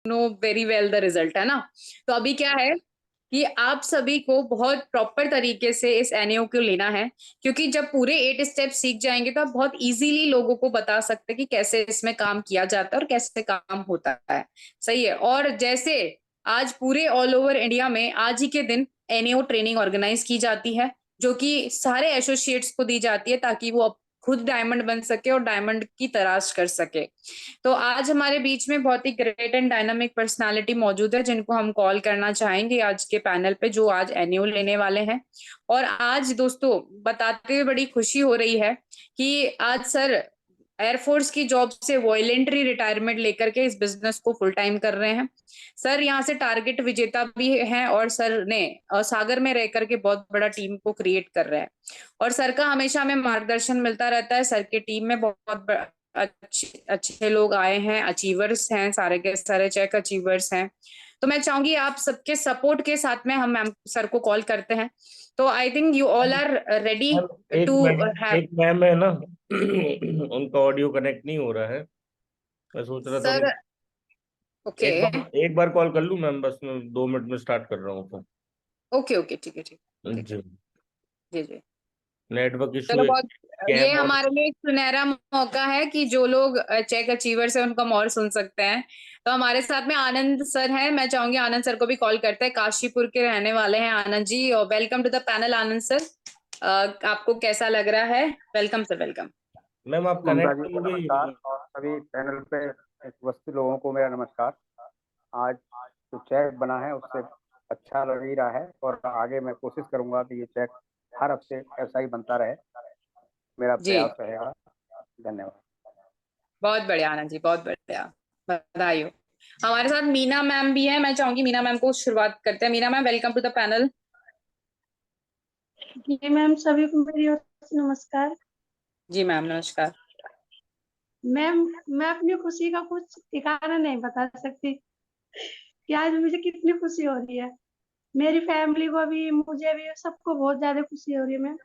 Know very well the result, है ना। तो अभी क्या है कि आप सभी को बहुत प्रॉपर तरीके से इस एनएओ को लेना है, क्योंकि जब पूरे 8 स्टेप सीख जाएंगे तो आप बहुत इजीली लोगों को बता सकते हैं कि कैसे इसमें काम किया जाता है और कैसे काम होता है। सही है। और जैसे आज पूरे ऑल ओवर इंडिया में आज ही के दिन एनएओ ट्रेनिंग ऑर्गेनाइज की जाती है, जो कि सारे एसोसिएट्स को दी जाती है ताकि वो खुद डायमंड बन सके और डायमंड की तलाश कर सके। तो आज हमारे बीच में बहुत ही ग्रेट एंड डायनामिक पर्सनालिटी मौजूद है, जिनको हम कॉल करना चाहेंगे आज के पैनल पे, जो आज एनयू लेने वाले हैं। और आज दोस्तों बताते हुए बड़ी खुशी हो रही है कि आज सर एयरफोर्स की जॉब से वॉयलेंटरी रिटायरमेंट लेकर के इस बिजनेस को फुल टाइम कर रहे हैं। सर यहाँ से टारगेट विजेता भी हैं और सर ने सागर में रह करके बहुत बड़ा टीम को क्रिएट कर रहे हैं। और सर का हमेशा हमें मार्गदर्शन मिलता रहता है। सर के टीम में बहुत अच्छे अच्छे लोग आए हैं, अचीवर्स हैं, सारे के सारे चेक अचीवर्स हैं। तो मैं चाहूंगी आप सबके सपोर्ट के साथ में हम मैम सर को कॉल करते हैं। तो I think you all are ready ma'am, एक टू मैम हैव। एक मैम है ना। उनका ऑडियो कनेक्ट नहीं हो रहा है। मैं सोच रहा था सर ओके एक बार कॉल कर लूँ मैम, बस मैं 2 मिनट में स्टार्ट कर रहा हूँ तो। ओके ओके, ठीक है, ठीक है। जी। जी जी। नेटवर्क इशू चलो है। बहुत, ये कैब और हमारे लिए एक सुनहरा मौका है कि जो लोग चेक अचीवर्स है उनको हम और सुन सकते हैं। तो हमारे साथ में आनंद सर हैं। मैं चाहूंगी आनंद सर को भी कॉल करते हैं, काशीपुर के रहने वाले हैं आनंद जी। और welcome to the panel Anand sir. आपको कैसा लग रहा है? Welcome sir, welcome. मैम, आप ममता कनेक्ट जी को नमस्कार करोगे? और सभी पैनल पे उपस्थित लोगों को मेरा नमस्कार। आज जो चेक बना है उससे अच्छा लग ही रहा है और आगे मैं कोशिश करूंगा कि ये चेक हर हफ्ते ऐसा ही बनता रहे। मेरा जी प्रयास रहेगा। धन्यवाद। बहुत बढ़िया आनंद जी, बहुत बढ़िया, बधाई हो। हमारे साथ मीना मैम भी है। मैं चाहूंगी मीना मैम को शुरुआत करते हैं। Meena ma'am, welcome to the panel. जी मैम, सभी को मेरी ओर से नमस्कार। जी मैम, नमस्कार। मैम, मैं अपनी खुशी का कुछ ठिकाना नहीं बता सकती कि आज मुझे कितनी खुशी हो रही है। मेरी फैमिली को भी, मुझे भी, सबको बहुत ज्यादा खुशी हो रही है मैम।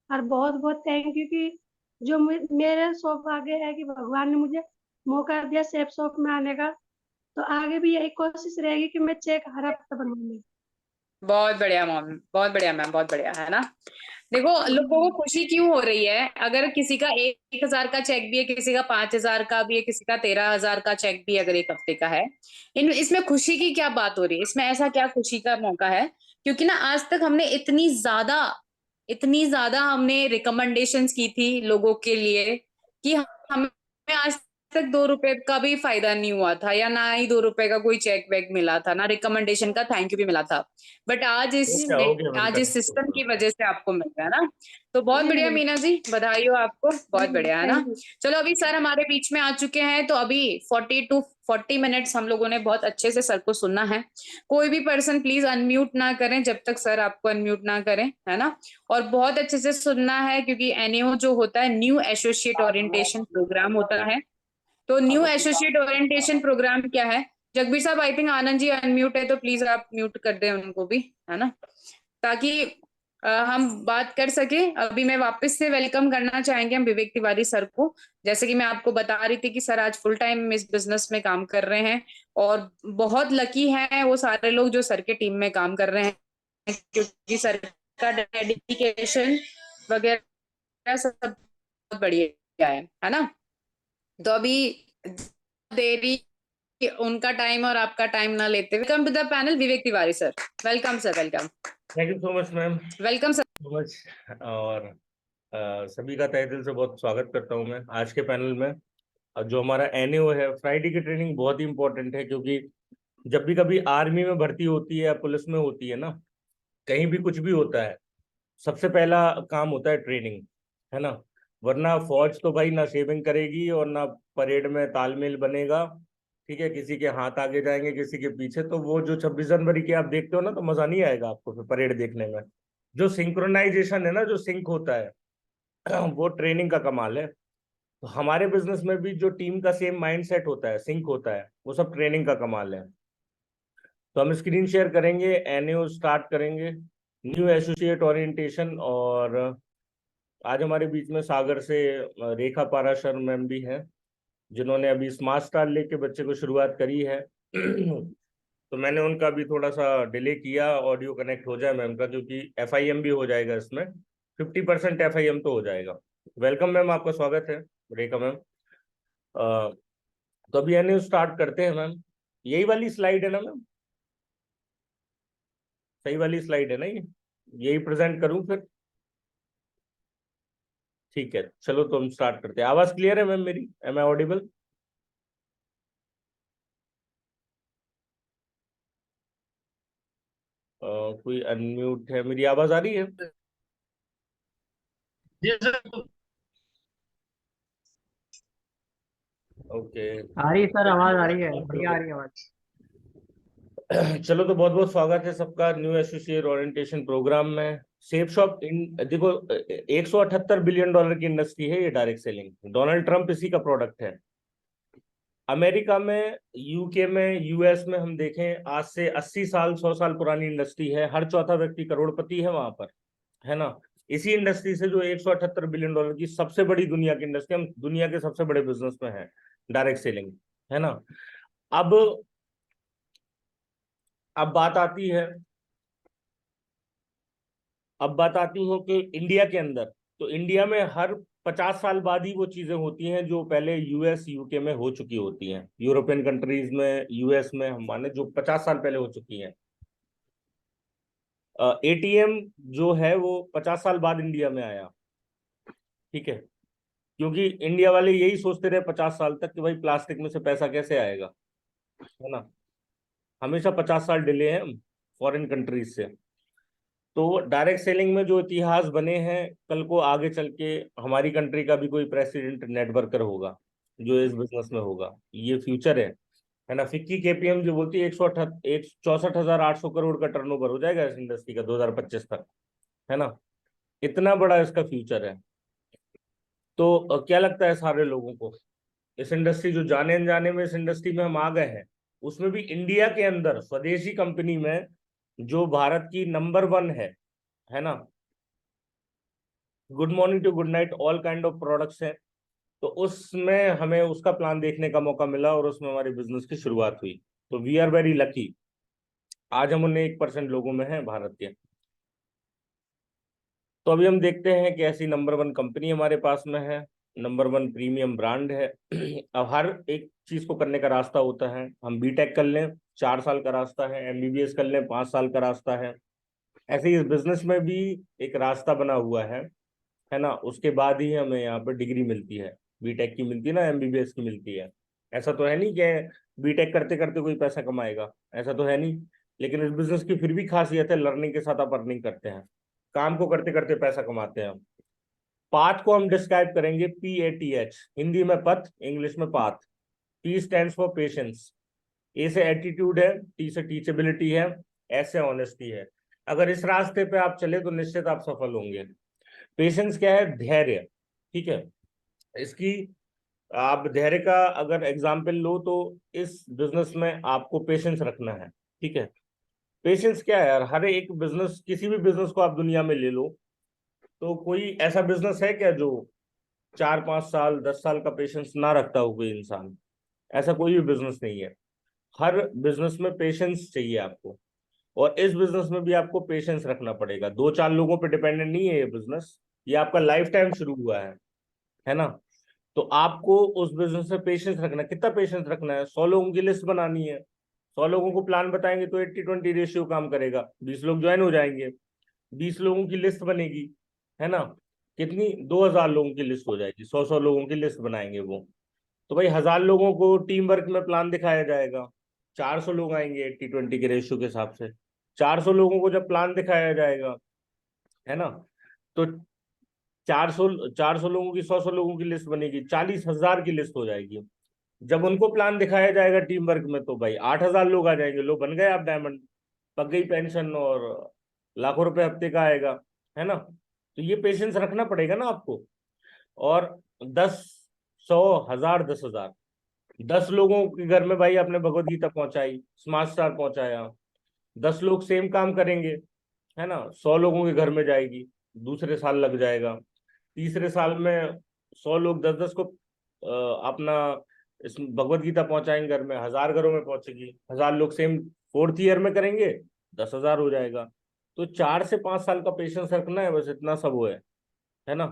और बहुत बहुत थैंक यू कि जो मेरे सौभाग्य है कि भगवान ने मुझे मौका दिया सेफ शॉप में आने का। तो आगे भी यही कोशिश रहेगी कि मैं चेक हर हफ्ते बनवाऊंगी। बहुत बढ़िया मैम, बहुत बढ़िया मैम, बहुत बढ़िया, है ना। देखो लोगों को खुशी क्यों हो रही है, अगर किसी का 1,000 का चेक भी है, किसी का 5,000 का भी है, किसी का 13,000 का चेक भी अगर एक हफ्ते का है, इसमें खुशी की क्या बात हो रही है? इसमें ऐसा क्या खुशी का मौका है? क्योंकि ना आज तक हमने इतनी ज्यादा हमने रिकमेंडेशंस की थी लोगों के लिए कि हमें आज तक 2 रुपए का भी फायदा नहीं हुआ था, या ना ही 2 रुपए का कोई चेक वेक मिला था, ना रिकमेंडेशन का थैंक यू भी मिला था। बट आज वो इस क्या हो गया मैम, आज इस कनेक्ट सिस्टम होगा। की वजह से आपको मिल रहा है ना। तो बहुत जी बढ़िया मैम। मीना जी, बधाई हो आपको, बहुत जी बढ़िया, है ना। Thank you. चलो अभी सर हमारे बीच में आ चुके हैं, तो अभी 40 to 40 मिनट्स हम लोगों ने बहुत अच्छे से सर को सुनना है। कोई भी पर्सन प्लीज अनम्यूट ना करें जब तक सर आपको अनम्यूट ना करें, है ना। और बहुत अच्छे से सुनना है, क्योंकि एनएओ जो होता है न्यू एसोसिएट ओरिएंटेशन प्रोग्राम होता है। तो न्यू एसोसिएट ओरिएंटेशन प्रोग्राम क्या है? जगबीर साहब, I think Anand ji unmute है, तो प्लीज आप म्यूट कर दें उनको भी, है ना, ताकि हम बात कर सके। अभी मैं वापस से वेलकम करना चाहेंगे हम विवेक तिवारी सर को। जैसे कि मैं आपको बता रही थी कि सर आज फुल टाइम इस बिजनेस में काम कर रहे हैं, और बहुत लकी हैं वो सारे लोग जो सर के टीम में काम कर रहे हैं, क्योंकि सर का डेडिकेशन वगैरह सब बहुत बढ़िया है ना। तो अभी देरी उनका टाइम और आपका टाइम ना लेते, welcome to the panel Vivek Tiwari sir. Welcome sir, welcome. Thank you so much ma'am, welcome sir. So much. और सभी का तहे दिल से बहुत स्वागत करता हूँ मैं आज के पैनल में। जो हमारा एनएओ है, फ्राइडे की ट्रेनिंग बहुत ही इंपॉर्टेंट है, क्योंकि जब भी कभी आर्मी में भर्ती होती है या पुलिस में होती है ना, कहीं भी कुछ भी होता है, सबसे पहला काम होता है ट्रेनिंग, है ना। वरना फौज तो भाई ना शेविंग करेगी और ना परेड में तालमेल बनेगा। ठीक है, किसी के हाथ आगे जाएंगे किसी के पीछे, तो वो जो 26 जनवरी के आप देखते हो ना, तो मजा नहीं आएगा आपको फिर परेड देखने में। जो सिंक्रोनाइजेशन है ना, जो सिंक होता है वो ट्रेनिंग का कमाल है। तो हमारे बिजनेस में भी जो टीम का सेम माइंडसेट होता है, सिंक होता है, वो सब ट्रेनिंग का कमाल है। तो हम स्क्रीन शेयर करेंगे, एनएओ स्टार्ट करेंगे, न्यू एसोसिएट ओरिएंटेशन। और आज हमारे बीच में सागर से रेखा पाराशर मैम भी हैं, जिन्होंने अभी स्मार्ट स्टार लेके बच्चे को शुरुआत करी है। तो मैंने उनका भी थोड़ा सा डिले किया, ऑडियो कनेक्ट हो जाए मैम का, क्योंकि FIM भी हो जाएगा इसमें, 50% FIM तो हो जाएगा। वेलकम मैम, आपका स्वागत है रेखा मैम। तो अभी यानी स्टार्ट करते हैं मैम। यही वाली स्लाइड है ना मैम? सही वाली स्लाइड है ना ये? यही प्रेजेंट करूं फिर? ठीक है, चलो तो हम स्टार्ट करते हैं। आवाज क्लियर है मैम मेरी? Am I audible? कोई अनम्यूट है? मेरी आवाज आ रही है? जी सर। ओके। आ रही है सर, आवाज आ रही है, बढ़िया आ रही है आवाज। चलो तो बहुत बहुत स्वागत है सबका न्यू एसोसिएट ओरिएंटेशन प्रोग्राम में। सेफ शॉप इन देखो, $178 बिलियन की इंडस्ट्री है ये डायरेक्ट सेलिंग। डोनाल्ड ट्रंप इसी का प्रोडक्ट है। अमेरिका में, UK में, US में हम देखें, आज से 80 साल 100 साल पुरानी इंडस्ट्री है। हर चौथा व्यक्ति करोड़पति है वहां पर, है ना। इसी इंडस्ट्री से जो $178 बिलियन की सबसे बड़ी दुनिया की इंडस्ट्री, हम दुनिया के सबसे बड़े बिजनेस में है डायरेक्ट सेलिंग, है ना। अब अब बात आती है अब बात आती है कि इंडिया के अंदर, तो इंडिया में हर 50 साल बाद ही वो चीजें होती हैं जो पहले US UK में हो चुकी होती हैं, यूरोपियन कंट्रीज में, US में, हम माने जो 50 साल पहले हो चुकी हैं। ATM जो है वो 50 साल बाद इंडिया में आया, ठीक है। क्योंकि इंडिया वाले यही सोचते रहे 50 साल तक कि भाई प्लास्टिक में से पैसा कैसे आएगा, है ना। हमेशा 50 साल डिले है फॉरेन कंट्रीज से। तो डायरेक्ट सेलिंग में जो इतिहास बने हैं, कल को आगे चल के हमारी कंट्री का भी कोई प्रेसिडेंट नेटवर्कर होगा जो इस बिजनेस में होगा, ये फ्यूचर है ना। फिक्की KPM जो बोलती है 164,800 करोड़ का टर्नओवर हो जाएगा इस इंडस्ट्री का 2025 तक, है ना। इतना बड़ा इसका फ्यूचर है। तो क्या लगता है सारे लोगों को, इस इंडस्ट्री जो जाने अनजाने में इस इंडस्ट्री में हम आ गए हैं, उसमें भी इंडिया के अंदर स्वदेशी कंपनी में जो भारत की नंबर 1 है ना। Good morning to good night all kind of products हैं। तो उसमें हमें उसका प्लान देखने का मौका मिला और उसमें हमारी बिजनेस की शुरुआत हुई। तो वी आर वेरी लकी, आज हम उन्हें 1% लोगों में हैं भारत के। तो अभी हम देखते हैं कि ऐसी नंबर 1 कंपनी हमारे पास में है, नंबर 1 प्रीमियम ब्रांड है। अब हर एक चीज को करने का रास्ता होता है। हम BTech कर लें, 4 साल का रास्ता है। MBBS कर लें, 5 साल का रास्ता है। ऐसे ही इस बिजनेस में भी एक रास्ता बना हुआ है ना। उसके बाद ही हमें यहाँ पर डिग्री मिलती है, BTech की मिलती है ना, MBBS की मिलती है। ऐसा तो है नहीं कि BTech करते करते कोई पैसा कमाएगा, ऐसा तो है नहीं। लेकिन इस बिजनेस की फिर भी खासियत है, लर्निंग के साथ आप अर्निंग करते हैं, काम को करते करते पैसा कमाते हैं। पाथ को हम डिस्क्राइब करेंगे PATH, हिंदी में पथ, इंग्लिश में path. P stands for patience, A से एटीट्यूड है, T से टीचेबिलिटी है, S से ऑनेस्टी है। अगर इस रास्ते पे आप चले तो निश्चित आप सफल होंगे। पेशेंस क्या है? धैर्य, ठीक है। इसकी आप धैर्य का अगर एग्जाम्पल लो तो इस बिजनेस में आपको पेशेंस रखना है, ठीक है। पेशेंस क्या है यार, हर एक बिजनेस, किसी भी बिजनेस को आप दुनिया में ले लो, तो कोई ऐसा बिजनेस है क्या जो 4 5 साल 10 साल का पेशेंस ना रखता हो कोई इंसान? ऐसा कोई भी बिजनेस नहीं है। हर बिजनेस में पेशेंस चाहिए आपको, और इस बिजनेस में भी आपको पेशेंस रखना पड़ेगा। 2 4 लोगों पे डिपेंडेंट नहीं है ये बिजनेस, ये आपका लाइफ टाइम शुरू हुआ है ना। तो आपको उस बिजनेस में पेशेंस रखना, कितना पेशेंस रखना है? 100 लोगों की लिस्ट बनानी है, 100 लोगों को प्लान बताएंगे तो 80-20 रेशियो काम करेगा, 20 लोग ज्वाइन हो जाएंगे, 20 लोगों की लिस्ट बनेगी, है ना। कितनी? 2000 लोगों की लिस्ट हो जाएगी, 100 लोगों की लिस्ट बनाएंगे वो। तो भाई 1000 लोगों को टीम वर्क में प्लान दिखाया जाएगा, 400 लोग आएंगे 80-20 के रेशियो के हिसाब से। 400 लोगों को जब प्लान दिखाया जाएगा, है ना, तो 400 लोगों की 100 लोगों की लिस्ट बनेगी, 40,000 की लिस्ट हो जाएगी। जब उनको प्लान दिखाया जाएगा टीम वर्क में, तो भाई 8,000 लोग आ जाएंगे, लो बन गए आप डायमंड, पक गई पेंशन, और लाखों रुपए हफ्ते का आएगा, है ना। तो ये पेशेंस रखना पड़ेगा ना आपको। और 10 100 1000 10,000, 10 लोगों के घर में भाई आपने भगवत गीता पहुंचाई, स्मार्ट स्टार पहुंचाया, 10 लोग सेम काम करेंगे, है ना, 100 लोगों के घर में जाएगी, दूसरे साल लग जाएगा, तीसरे साल में 100 लोग 10-10 को अपना इस भगवत गीता पहुंचाएंगे घर में, 1000 घरों में पहुंचेगी, 1000 लोग सेम 4th ईयर में करेंगे, 10,000 हो जाएगा। तो 4 से 5 साल का पेशेंस रखना है, बस इतना सब वो है ना।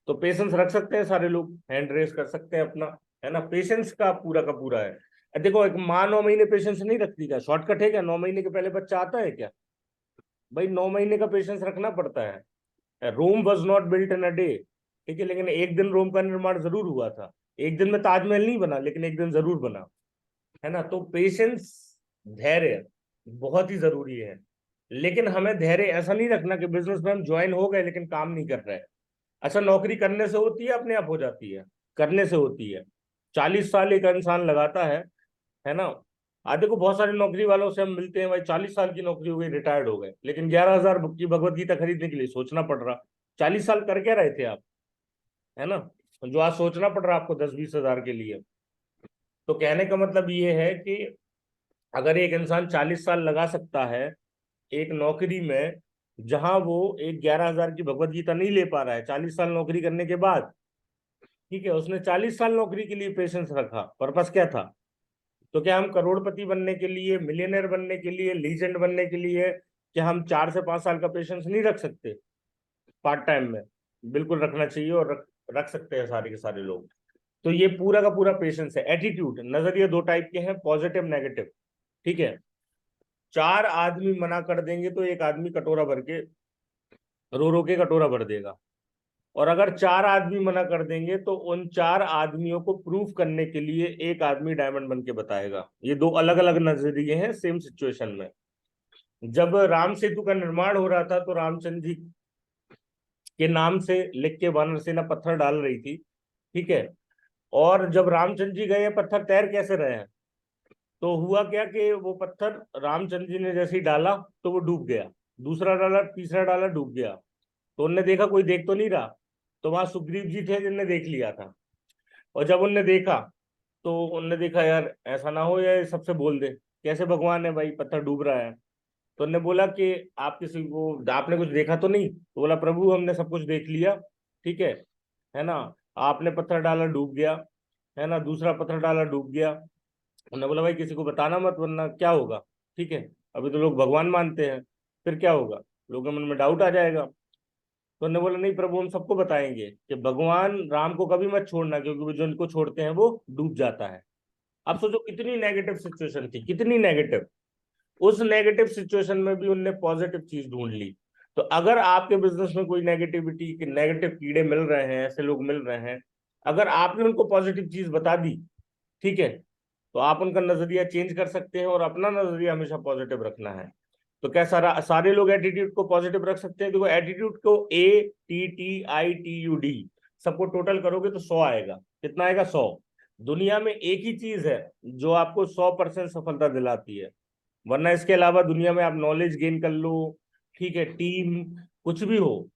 तो पेशेंस रख सकते हैं सारे लोग, हैंड रेस कर सकते हैं अपना, है ना। पेशेंस का पूरा है। देखो, एक माँ 9 महीने पेशेंस नहीं रखती, क्या शॉर्टकट है क्या? 9 महीने के पहले बच्चा आता है क्या? भाई 9 महीने का पेशेंस रखना पड़ता है। Rome was not built in a day, ठीक है, लेकिन एक दिन रोम का निर्माण जरूर हुआ था। एक दिन में ताजमहल नहीं बना, लेकिन एक दिन जरूर बना, है ना। तो पेशेंस, धैर्य बहुत ही जरूरी है। लेकिन हमें धैर्य ऐसा नहीं रखना कि बिजनेस में हम ज्वाइन हो गए लेकिन काम नहीं कर रहे। अच्छा, नौकरी करने से होती है अपने आप हो जाती है? करने से होती है। 40 साल एक इंसान लगाता है ना। आज देखो, बहुत सारे नौकरी वालों से हम मिलते हैं, भाई 40 साल की नौकरी हो गई, रिटायर्ड हो गए, लेकिन 11,000 की भगवत गीता खरीदने के लिए सोचना पड़ रहा। 40 साल कर क्या रहे थे आप, है ना। जो आज सोचना पड़ रहा आपको 10-20 हजार के लिए। तो कहने का मतलब ये है कि अगर एक इंसान 40 साल लगा सकता है एक नौकरी में, जहां वो एक 11,000 की भगवत गीता नहीं ले पा रहा है 40 साल नौकरी करने के बाद, ठीक है, उसने 40 साल नौकरी के लिए पेशेंस रखा। पर्पस क्या था? तो क्या हम करोड़पति बनने के लिए, मिलियनर बनने के लिए, लीजेंड बनने के लिए, क्या हम 4 से 5 साल का पेशेंस नहीं रख सकते पार्ट टाइम में? बिल्कुल रखना चाहिए, और रख सकते हैं सारे के सारे लोग। तो ये पूरा का पूरा पेशेंस है। एटीट्यूड, नजरिए 2 टाइप के हैं, पॉजिटिव नेगेटिव, ठीक है। 4 आदमी मना कर देंगे तो एक आदमी कटोरा भर के रो रो के कटोरा भर देगा, और अगर 4 आदमी मना कर देंगे तो उन 4 आदमियों को प्रूफ करने के लिए एक आदमी डायमंड बन के बताएगा। ये 2 अलग अलग नजरिए हैं सेम सिचुएशन में। जब राम सेतु का निर्माण हो रहा था तो रामचंद्र जी के नाम से लिख के वानर सेना पत्थर डाल रही थी, ठीक है। और जब रामचंद्र जी गए, पत्थर तैर कैसे रहे हैं? तो हुआ क्या कि वो पत्थर रामचंद्र जी ने जैसे ही डाला तो वो डूब गया, दूसरा डाला, तीसरा डाला, डूब गया। तो उनने देखा कोई देख तो नहीं रहा, तो वहां सुग्रीव जी थे जिनने देख लिया था। और जब उनने देखा तो उनने देखा, यार ऐसा ना हो या सबसे बोल दे, कैसे भगवान है भाई, पत्थर डूब रहा है। तो उनने बोला कि आप किसी को, आपने कुछ देखा तो नहीं? तो बोला, प्रभु हमने सब कुछ देख लिया, ठीक है ना। आपने पत्थर डाला, डूब गया, है ना, दूसरा पत्थर डाला, डूब गया। उन्होंने बोला, भाई किसी को बताना मत, वरना क्या होगा, ठीक है। अभी तो लोग भगवान मानते हैं, फिर क्या होगा, लोगों के मन में डाउट आ जाएगा। तो उन्होंने बोला, नहीं प्रभु, हम सबको बताएंगे कि भगवान राम को कभी मत छोड़ना, क्योंकि वो जो इनको छोड़ते हैं वो डूब जाता है। अब सोचो कितनी नेगेटिव सिचुएशन थी, कितनी नेगेटिव। उस नेगेटिव सिचुएशन में भी उनने पॉजिटिव चीज ढूंढ ली। तो अगर आपके बिजनेस में कोई नेगेटिविटी के नेगेटिव कीड़े मिल रहे हैं, ऐसे लोग मिल रहे हैं, अगर आपने उनको पॉजिटिव चीज बता दी, ठीक है, तो आप उनका नजरिया चेंज कर सकते हैं, और अपना नजरिया हमेशा पॉजिटिव रखना है। तो क्या सारे लोग एटीट्यूड को पॉजिटिव रख सकते हैं? देखो, एटीट्यूड को ATTITUD सबको टोटल करोगे तो 100 आएगा। कितना आएगा? 100। दुनिया में एक ही चीज है जो आपको 100% सफलता दिलाती है, वरना इसके अलावा दुनिया में आप नॉलेज गेन कर लो, ठीक है, टीम कुछ भी हो,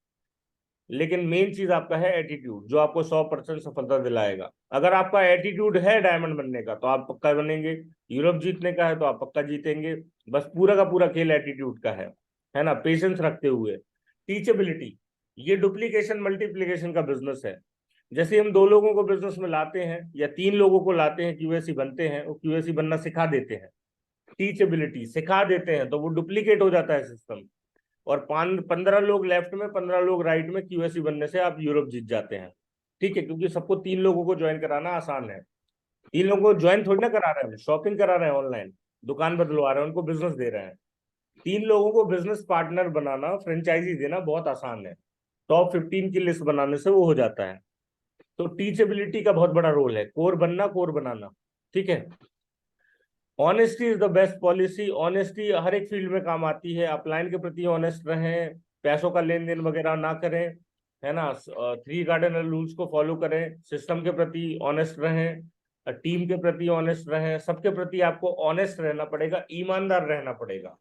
लेकिन मेन चीज आपका है एटीट्यूड, जो आपको 100% सफलता दिलाएगा। अगर आपका एटीट्यूड है डायमंड बनने का तो आप पक्का बनेंगे, यूरोप जीतने का है तो आप पक्का जीतेंगे। बस पूरा का पूरा खेल एटीट्यूड का है ना, पेशेंस रखते हुए। टीचेबिलिटी, ये डुप्लीकेशन मल्टीप्लीकेशन का बिजनेस है। जैसे हम 2 लोगों को बिजनेस में लाते हैं या 3 लोगों को लाते हैं, क्यूएसी बनते हैं, वो क्यूएसी बनना सिखा देते हैं, टीचेबिलिटी सिखा देते हैं, तो वो डुप्लीकेट हो जाता है सिस्टम। और 15 लोग लेफ्ट में, 15 लोग राइट में क्यूएसी बनने से आप यूरोप जीत जाते हैं, ठीक है। क्योंकि सबको 3 लोगों को ज्वाइन कराना आसान है। 3 लोगों को ज्वाइन थोड़ी ना करा रहे हैं, शॉपिंग करा रहे हैं, ऑनलाइन दुकान बदलवा रहे हैं, उनको बिजनेस दे रहे हैं। 3 लोगों को बिजनेस पार्टनर बनाना, फ्रेंचाइजी देना बहुत आसान है। टॉप 15 की लिस्ट बनाने से वो हो जाता है। तो टीचेबिलिटी का बहुत बड़ा रोल है, कोर बनना, कोर बनाना, ठीक है। Honesty is the best policy. Honesty हर एक फील्ड में काम आती है। आप क्लाइंट के प्रति ऑनेस्ट रहें, पैसों का लेन देन वगैरह ना करें, है ना, 3 कार्डिनल रूल्स को फॉलो करें, सिस्टम के प्रति ऑनेस्ट रहें, टीम के प्रति ऑनेस्ट रहें, सबके प्रति आपको ऑनेस्ट रहना पड़ेगा, ईमानदार रहना पड़ेगा,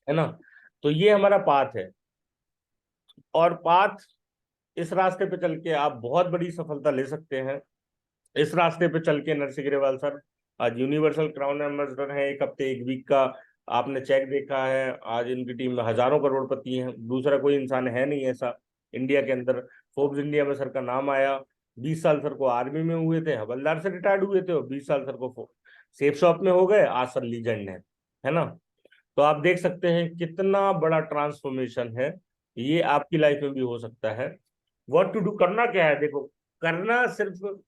है ना। तो ये हमारा पाथ है, और पाथ, इस रास्ते पे चल के आप बहुत बड़ी सफलता ले सकते हैं। इस रास्ते पे चल के नरसिंह ग्रेवाल सर आज यूनिवर्सल क्राउन एम्बेसडर हैं, 1 हफ्ते 1 वीक का आपने चेक देखा है। आज इनकी टीम में हजारों करोड़पति हैं, दूसरा कोई इंसान है नहीं ऐसा इंडिया के अंदर। फोर्ब्स इंडिया में सर का नाम आया, 20 साल सर को आर्मी में हुए थे, हवलदार से रिटायर्ड हुए थे, और 20 साल सर को सेफ शॉप में हो गए, आज सर लीजेंड है ना। तो आप देख सकते हैं कितना बड़ा ट्रांसफॉर्मेशन है, ये आपकी लाइफ में भी हो सकता है। व्हाट टू डू, करना क्या है, देखो करना सिर्फ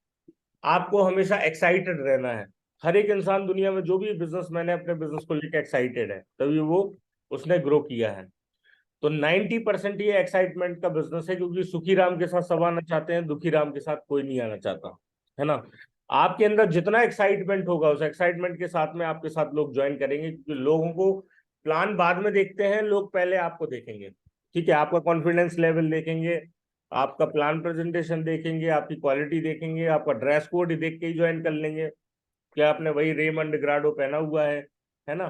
आपको हमेशा एक्साइटेड रहना है। हर एक इंसान दुनिया में जो भी बिजनेसमैन है अपने बिजनेस को लेकर एक्साइटेड है, तभी वो उसने ग्रो किया है। तो 90% ये एक्साइटमेंट का बिजनेस है, क्योंकि सुखी राम के साथ सब आना चाहते हैं, दुखी राम के साथ कोई नहीं आना चाहता, है ना। आपके अंदर जितना एक्साइटमेंट होगा, उस एक्साइटमेंट के साथ में आपके साथ लोग ज्वाइन करेंगे, क्योंकि लोगों को प्लान बाद में देखते हैं, लोग पहले आपको देखेंगे। ठीक है, आपका कॉन्फिडेंस लेवल देखेंगे, आपका प्लान प्रेजेंटेशन देखेंगे, आपकी क्वालिटी देखेंगे, आपका ड्रेस कोड देख के ही ज्वाइन कर लेंगे, क्या आपने वही रेमंड ग्राडो पहना हुआ है ना।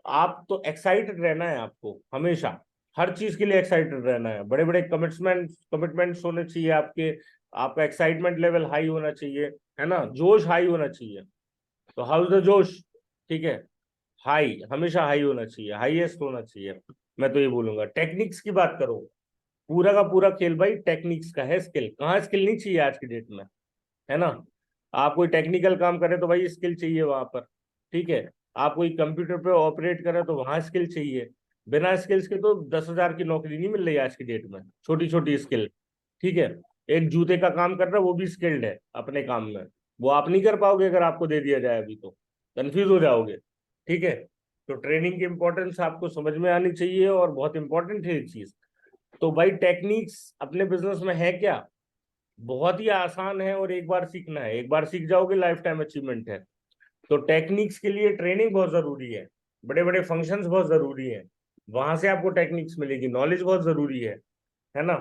आप तो एक्साइटेड रहना है आपको हमेशा, हर चीज के लिए एक्साइटेड रहना है। बड़े बड़े कमिटमेंट्स होने चाहिए आपके, आपका एक्साइटमेंट लेवल हाई होना चाहिए, है ना, जोश हाई होना चाहिए। तो हाउ द जोश, ठीक है, हाई, हमेशा हाई होना चाहिए, हाईएस्ट होना चाहिए। मैं तो ये बोलूंगा, टेक्निक्स की बात करो, पूरा का पूरा खेल भाई टेक्निक्स का है, स्किल कहाँ, स्किल नहीं चाहिए आज की डेट में, है ना। आप कोई टेक्निकल काम करे तो भाई स्किल चाहिए वहां पर, ठीक है। आप कोई कंप्यूटर पे ऑपरेट करे तो वहां स्किल चाहिए। बिना स्किल्स के तो 10,000 की नौकरी नहीं मिल रही आज की डेट में, छोटी छोटी स्किल, ठीक है। एक जूते का काम कर रहा है, वो भी स्किल्ड है अपने काम में, वो आप नहीं कर पाओगे अगर आपको दे दिया जाए अभी, तो कंफ्यूज हो जाओगे, ठीक है। तो ट्रेनिंग की इंपॉर्टेंस आपको समझ में आनी चाहिए, और बहुत इंपॉर्टेंट है ये चीज। तो भाई टेक्निक्स अपने बिजनेस में है क्या, बहुत ही आसान है, और एक बार सीखना है, एक बार सीख जाओगे लाइफ टाइम अचीवमेंट है। तो टेक्निक्स के लिए ट्रेनिंग बहुत जरूरी है, बड़े बड़े फंक्शंस बहुत जरूरी है, वहां से आपको टेक्निक्स मिलेगी, नॉलेज बहुत जरूरी है ना।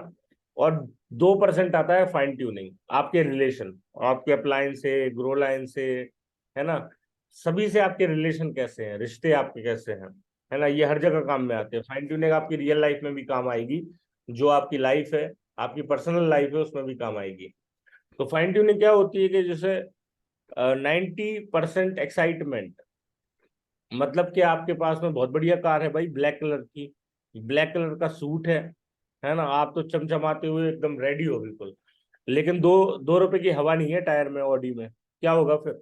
और 2% आता है फाइन ट्यूनिंग, आपके रिलेशन, आपके अपलाइन से, ग्रो लाइन से, है ना, सभी से आपके रिलेशन कैसे हैं, रिश्ते आपके कैसे हैं, है ना, ये हर जगह काम में आते हैं। फाइन ट्यूनिंग आपकी रियल लाइफ में भी काम आएगी, जो आपकी लाइफ है, आपकी पर्सनल लाइफ है, उसमें भी काम आएगी। तो फाइन ट्यूनिंग क्या होती है कि जैसे 90% एक्साइटमेंट, मतलब कि आपके पास में बहुत बढ़िया कार है भाई, ब्लैक कलर की, ब्लैक कलर का सूट है ना, आप तो चमचमाते हुए एकदम रेडी हो बिल्कुल, लेकिन 2 रुपए की हवा नहीं है टायर में, ऑडी में, क्या होगा फिर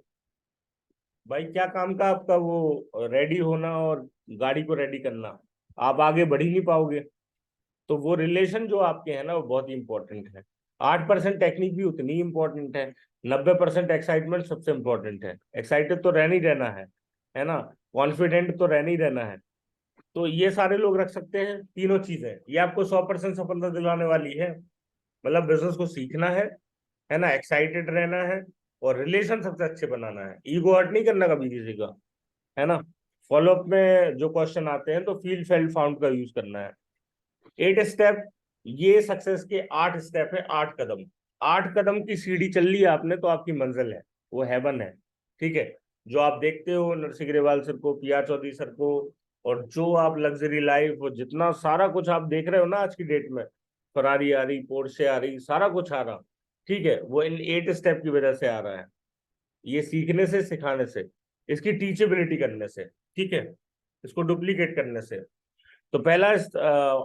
भाई, क्या काम का आपका वो रेडी होना और गाड़ी को रेडी करना, आप आगे बढ़ ही नहीं पाओगे। तो वो रिलेशन जो आपके हैं ना, वो बहुत ही इंपॉर्टेंट है। 8% टेक्निक भी उतनी ही इंपॉर्टेंट है, 90% एक्साइटमेंट सबसे इंपॉर्टेंट है। एक्साइटेड तो रहना ही रहना है ना, कॉन्फिडेंट तो रहना ही रहना है। तो ये सारे लोग रख सकते हैं तीनों चीजें, ये आपको 100% सफलता दिलाने वाली है। मतलब बिजनेस को सीखना है ना, एक्साइटेड रहना है, और रिलेशन सबसे अच्छे बनाना है, ईगो हर्ट नहीं करना कभी किसी का, है ना। फॉलोअप में जो क्वेश्चन आते हैं तो फील फेल्ड फाउंड का यूज करना है। 8 स्टेप, ये सक्सेस के 8 स्टेप है, 8 कदम, 8 कदम की सीढ़ी चल ली आपने तो आपकी मंजिल है, वो हेवन है, ठीक है। जो आप देखते हो नरसिंह ग्रेवाल सर को, पिया चौधरी सर को, और जो आप लग्जरी लाइफ और जितना सारा कुछ आप देख रहे हो ना आज की डेट में, फरारी आ रही, पोर्शे आ रही, सारा कुछ आ रहा, ठीक है, वो इन 8 स्टेप की वजह से आ रहा है। ये सीखने से, सिखाने से, इसकी टीचेबिलिटी करने से, ठीक है, इसको डुप्लीकेट करने से। तो पहला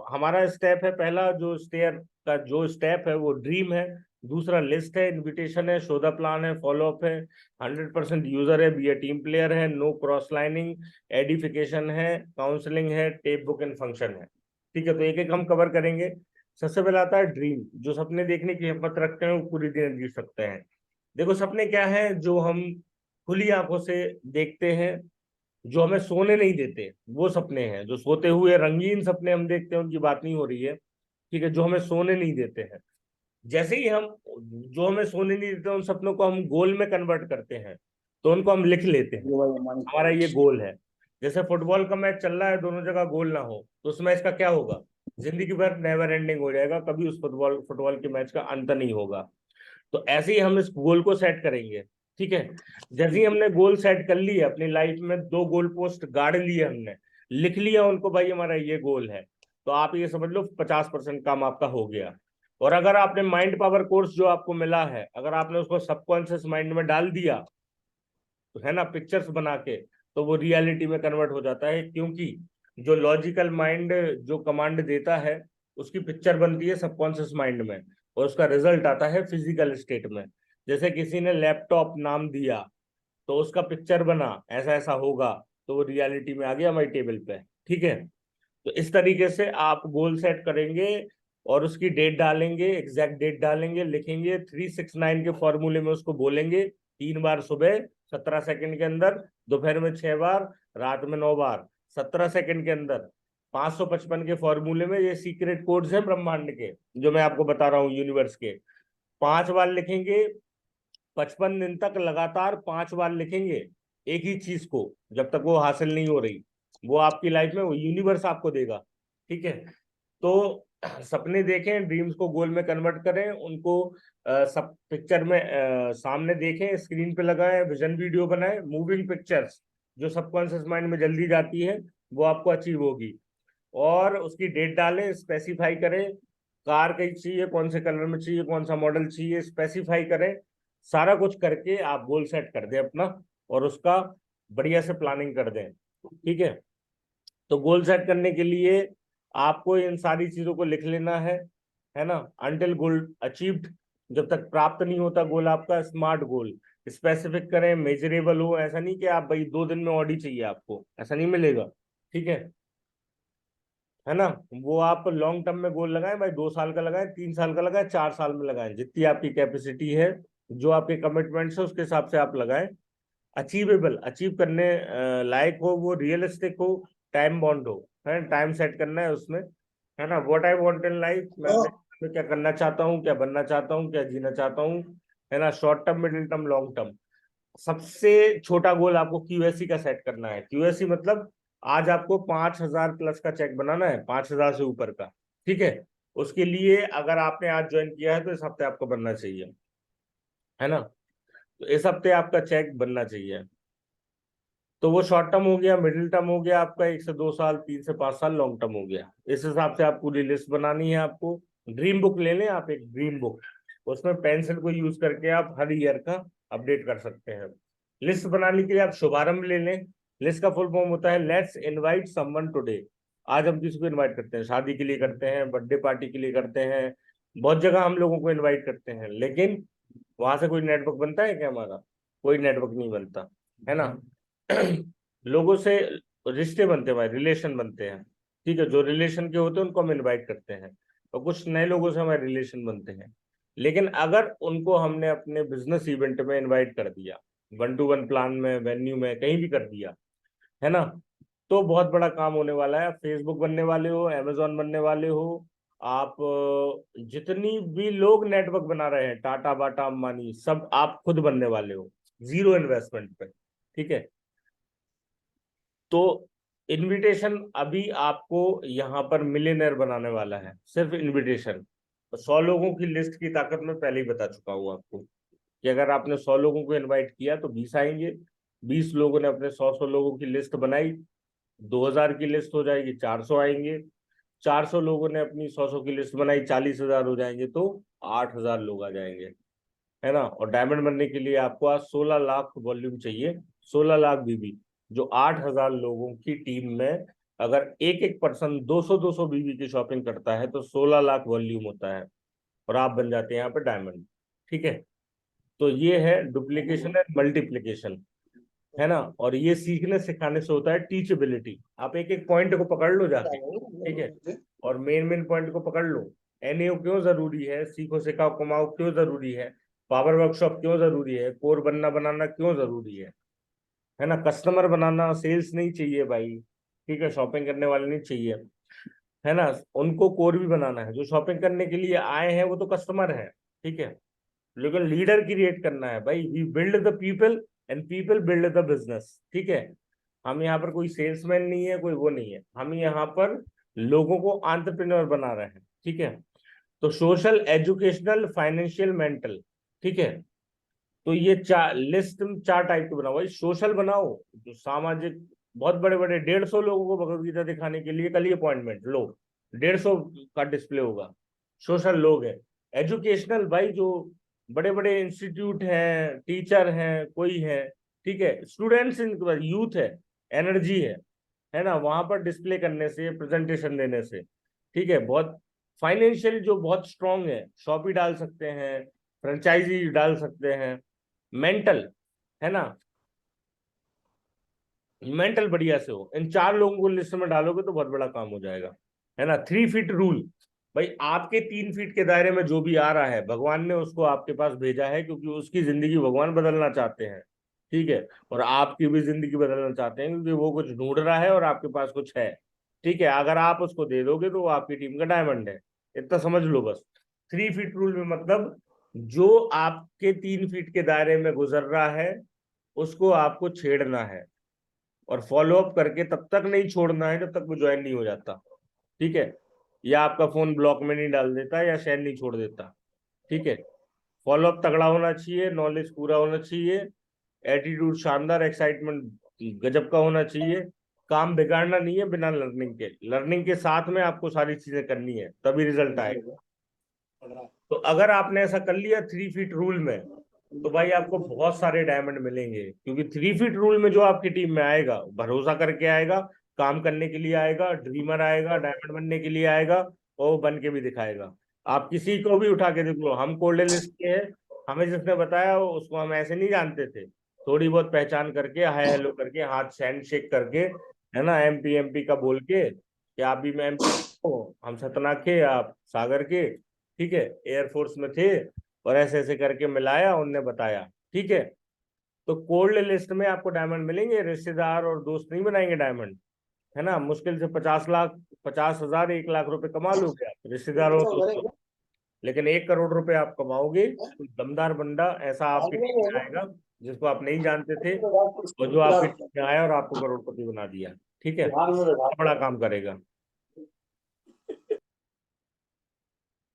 हमारा स्टेप है, पहला जो स्टेयर का जो स्टेप है वो ड्रीम है, दूसरा लिस्ट है, इनविटेशन है, शो द प्लान है, फॉलोअप है, 100% यूजर है, बी ए टीम प्लेयर है, नो क्रॉस लाइनिंग, एडिफिकेशन है, काउंसलिंग है, टेप बुक एंड फंक्शन है, ठीक है। तो एक एक हम कवर करेंगे। सबसे पहले आता है ड्रीम, जो सपने देखने की हिम्मत रखते हैं वो पूरी दिन जी सकते हैं। देखो सपने क्या है, जो हम खुली आंखों से देखते हैं, जो हमें सोने नहीं देते, वो सपने हैं। जो सोते हुए रंगीन सपने हम देखते हैं उनकी बात नहीं हो रही है, ठीक है, जो हमें सोने नहीं देते हैं। जैसे ही हम, जो हमें सोने नहीं देते उन सपनों को हम गोल में कन्वर्ट करते हैं, तो उनको हम लिख लेते हैं, हमारा ये गोल है। जैसे फुटबॉल का मैच चल रहा है, दोनों जगह गोल ना हो तो उस मैच का क्या होगा, जिंदगी भर नेवर एंडिंग हो जाएगा, कभी उस फुटबॉल फुटबॉल के मैच का अंत नहीं होगा। तो ऐसे ही हम इस गोल को सेट करेंगे, ठीक है। जैसे ही हमने गोल सेट कर लिए अपनी लाइफ में, 2 गोल पोस्ट गाड़ लिए हमने, लिख लिया उनको, भाई हमारा ये गोल है, तो आप ये समझ लो 50% काम आपका हो गया। और अगर आपने माइंड पावर कोर्स जो आपको मिला है, अगर आपने उसको सबकॉन्शियस माइंड में डाल दिया, तो है ना, पिक्चर्स बना के, तो वो रियलिटी में कन्वर्ट हो जाता है, क्योंकि जो लॉजिकल माइंड जो कमांड देता है उसकी पिक्चर बनती है सबकॉन्शियस माइंड में। और उसका रिजल्ट आता है फिजिकल स्टेट में। जैसे किसी ने लैपटॉप नाम दिया तो उसका पिक्चर बना, ऐसा ऐसा होगा, तो वो रियलिटी में आ गया हमारी टेबल पे। ठीक है, तो इस तरीके से आप गोल सेट करेंगे और उसकी डेट डालेंगे, एग्जैक्ट डेट डालेंगे, लिखेंगे 369 के फॉर्मूले में उसको बोलेंगे 3 बार सुबह 17 सेकंड के अंदर, दोपहर में 6 बार, रात में 9 बार 17 सेकंड के अंदर। 555 के फॉर्मूले में ये सीक्रेट कोड्स हैं ब्रह्मांड के जो मैं आपको बता रहा हूँ यूनिवर्स के। 5 बार लिखेंगे, 55 दिन तक लगातार 5 बार लिखेंगे एक ही चीज को, जब तक वो हासिल नहीं हो रही। वो आपकी लाइफ में वो यूनिवर्स आपको देगा। ठीक है, तो सपने देखें, ड्रीम्स को गोल में कन्वर्ट करें, उनको सब पिक्चर में सामने देखें, स्क्रीन पे लगाएं, विजन वीडियो बनाएं, मूविंग पिक्चर्स जो सबकॉन्शियस माइंड में जल्दी जाती है वो आपको अचीव होगी। और उसकी डेट डालें, स्पेसिफाई करें कार कहीं चाहिए, कौन से कलर में चाहिए, कौन सा मॉडल चाहिए, स्पेसिफाई करें। सारा कुछ करके आप गोल सेट कर दें अपना और उसका बढ़िया से प्लानिंग कर दें। ठीक है, तो गोल सेट करने के लिए आपको इन सारी चीजों को लिख लेना है ना। अनटिल गोल अचीव्ड, जब तक प्राप्त नहीं होता गोल आपका। स्मार्ट गोल स्पेसिफिक करें, मेजरेबल हो। ऐसा नहीं कि आप भाई 2 दिन में ऑडी चाहिए आपको, ऐसा नहीं मिलेगा। ठीक है ना। वो आप लॉन्ग टर्म में गोल लगाएं भाई, 2 साल का लगाएं, 3 साल का लगाएं, 4 साल में लगाएं, जितनी आपकी कैपेसिटी है, जो आपके कमिटमेंट्स है उसके हिसाब से आप लगाएं। अचीवेबल, अचीव करने लायक हो, वो रियलिस्टिक हो, टाइम बाउंड हो, है टाइम सेट करना है उसमें, है ना। What I want in life, मैं अपने life में क्या करना चाहता हूँ, क्या बनना चाहता हूँ, क्या जीना चाहता हूँ, है ना। Short term, middle term, long term. सबसे छोटा गोल आपको क्यूएससी का सेट करना है। क्यूएससी मतलब आज आपको 5,000 प्लस का चेक बनाना है, 5,000 से ऊपर का। ठीक है, उसके लिए अगर आपने आज ज्वाइन किया है तो इस हफ्ते आपको बनना चाहिए, है ना। तो इस हफ्ते आपका चेक बनना चाहिए। तो वो शॉर्ट टर्म हो गया, मिडिल टर्म हो गया आपका 1 से 2 साल, 3 से 5 साल, लॉन्ग टर्म हो गया। इस हिसाब से आप पूरी लिस्ट बनानी है आपको। ड्रीम बुक ले लें आप, एक ड्रीम बुक, उसमें पेंसिल को यूज करके आप हर ईयर का अपडेट कर सकते हैं। लिस्ट बनाने के लिए आप शुभारंभ ले लें। लिस्ट का फुल फॉर्म होता है लेट्स इनवाइट समवन टुडे। आज हम किसी को इनवाइट करते हैं, शादी के लिए करते हैं, बर्थडे पार्टी के लिए करते हैं, बहुत जगह हम लोगों को इनवाइट करते हैं, लेकिन वहां से कोई नेटवर्क बनता है क्या हमारा? कोई नेटवर्क नहीं बनता, है ना। लोगों से रिश्ते बनते हैं भाई, रिलेशन बनते हैं। ठीक है, जो रिलेशन के होते हैं उनको हम इनवाइट करते हैं, और कुछ नए लोगों से हमारे रिलेशन बनते हैं। लेकिन अगर उनको हमने अपने बिजनेस इवेंट में इनवाइट कर दिया, 1-to-1 प्लान में, वेन्यू में, कहीं भी कर दिया, है ना, तो बहुत बड़ा काम होने वाला है। फेसबुक बनने वाले हो, अमेजोन बनने वाले हो आप, जितनी भी लोग नेटवर्क बना रहे हैं, टाटा, बाटा, अंबानी, सब आप खुद बनने वाले हो, जीरो इन्वेस्टमेंट पे। ठीक है, तो इनविटेशन अभी आपको यहाँ पर मिलियनर बनाने वाला है, सिर्फ इनविटेशन। 100 लोगों की लिस्ट की ताकत मैं पहले ही बता चुका हूँ आपको, कि अगर आपने 100 लोगों को इनवाइट किया तो 20 आएंगे। 20 लोगों ने अपने 100 लोगों की लिस्ट बनाई, 2,000 की लिस्ट हो जाएगी, 400 आएंगे। 400 लोगों ने अपनी 100 की लिस्ट बनाई, 40,000 हो जाएंगे, तो 8,000 लोग आ जाएंगे, है ना। और डायमंड बनने के लिए आपको आज 16 लाख वॉल्यूम चाहिए, 16 लाख बीबी। जो 8,000 लोगों की टीम में अगर एक एक पर्सन 200-200 बीबी की शॉपिंग करता है तो 16 लाख वॉल्यूम होता है, और आप बन जाते हैं यहाँ पे डायमंड। ठीक है, तो ये है डुप्लीकेशन एंड मल्टीप्लीकेशन, है ना। और ये सीखने सिखाने से होता है टीचेबिलिटी। आप एक एक पॉइंट को पकड़ लो जाके, ठीक है, और मेन मेन पॉइंट को पकड़ लो। एनएओ क्यों जरूरी है, सीखो सिखाओ कमाओ क्यों जरूरी है, पावर वर्कशॉप क्यों जरूरी है, कोर बनना बनाना क्यों जरूरी है ना। कस्टमर बनाना, सेल्स नहीं चाहिए भाई, ठीक है, शॉपिंग करने वाले नहीं चाहिए, है ना। उनको कोर भी बनाना है, जो शॉपिंग करने के लिए आए हैं वो तो कस्टमर है, ठीक है, लेकिन लीडर क्रिएट करना है भाई। We build the people and people build the business. ठीक है, हम यहाँ पर कोई सेल्समैन नहीं है, कोई वो नहीं है, हम यहाँ पर लोगों को एंटरप्रेन्योर बना रहे हैं। ठीक है, तो सोशल, एजुकेशनल, फाइनेंशियल, मेंटल। ठीक है, तो ये लिस्ट 4 टाइप के बनाओ भाई। सोशल बनाओ, जो सामाजिक, बहुत बड़े बड़े 150 लोगों को भगवत गीता दिखाने के लिए कल ही अपॉइंटमेंट लो, 150 का डिस्प्ले होगा, सोशल लोग है। एजुकेशनल भाई, जो बड़े बड़े इंस्टीट्यूट हैं, टीचर हैं, कोई है, ठीक है, स्टूडेंट्स, यूथ है, एनर्जी है ना, वहां पर डिस्प्ले करने से, प्रेजेंटेशन देने से, ठीक है, बहुत फाइनेंशियल जो बहुत स्ट्रांग है, शॉपी डाल सकते हैं, फ्रेंचाइजी डाल सकते हैं, मेंटल, है ना, मेंटल बढ़िया से हो, इन 4 लोगों को लिस्ट में डालोगे तो बहुत बड़ा काम हो जाएगा, है ना। 3 फीट रूल, भाई आपके 3 फीट के दायरे में जो भी आ रहा है भगवान ने उसको आपके पास भेजा है, क्योंकि उसकी जिंदगी भगवान बदलना चाहते हैं, ठीक है, और आपकी भी जिंदगी बदलना चाहते हैं, क्योंकि वो कुछ ढूंढ रहा है और आपके पास कुछ है, ठीक है। अगर आप उसको दे दोगे तो वो आपकी टीम का डायमंड है, इतना समझ लो बस। 3 फीट रूल में मतलब जो आपके 3 फीट के दायरे में गुजर रहा है उसको आपको छेड़ना है, और फॉलो अप करके तब तक नहीं छोड़ना है जब तक वो ज्वाइन नहीं हो जाता, ठीक है, या आपका फोन ब्लॉक में नहीं डाल देता या शेयर नहीं छोड़ देता, ठीक है। फॉलो अप तगड़ा होना चाहिए, नॉलेज पूरा होना चाहिए, एटीट्यूड शानदार, एक्साइटमेंट गजब का होना चाहिए, काम बिगाड़ना नहीं है बिना लर्निंग के, लर्निंग के साथ में आपको सारी चीजें करनी है तभी रिजल्ट आएगा। तो अगर आपने ऐसा कर लिया 3 फीट रूल में, तो भाई आपको बहुत सारे डायमंड मिलेंगे, क्योंकि 3 फीट रूल में जो आपकी टीम में आएगा भरोसा करके आएगा, काम करने के लिए आएगा, ड्रीमर आएगा, डायमंड बनने के लिए आएगा, और वो बन के भी दिखाएगा। आप किसी को भी उठा के देख लो, हम कोल्ड लिस्ट के हैं, हमें जिसने बताया उसको हम ऐसे नहीं जानते थे, थोड़ी बहुत पहचान करके, हाय हेलो करके, हाथ हैंड शेक करके, है ना, एमपी का बोल के कि आप भी मैं एमपी हो, हम सतना के, आप सागर के, ठीक है, एयरफोर्स में थे, और ऐसे ऐसे करके मिलाया, उनने बताया, ठीक है। तो कोल्ड लिस्ट में आपको डायमंड मिलेंगे, रिश्तेदार और दोस्त नहीं बनाएंगे डायमंड, है ना। मुश्किल से 50 लाख, 50,000, 1 लाख रुपए कमा लोगे आप रिश्तेदारों और दोस्तों, लेकिन 1 करोड़ रुपए आप कमाओगे तो दमदार बंदा ऐसा आपकी टीम में आएगा जिसको आप नहीं जानते थे, और जो आपकी टीम में आया और आपको करोड़पति बना दिया, ठीक है, बड़ा काम करेगा।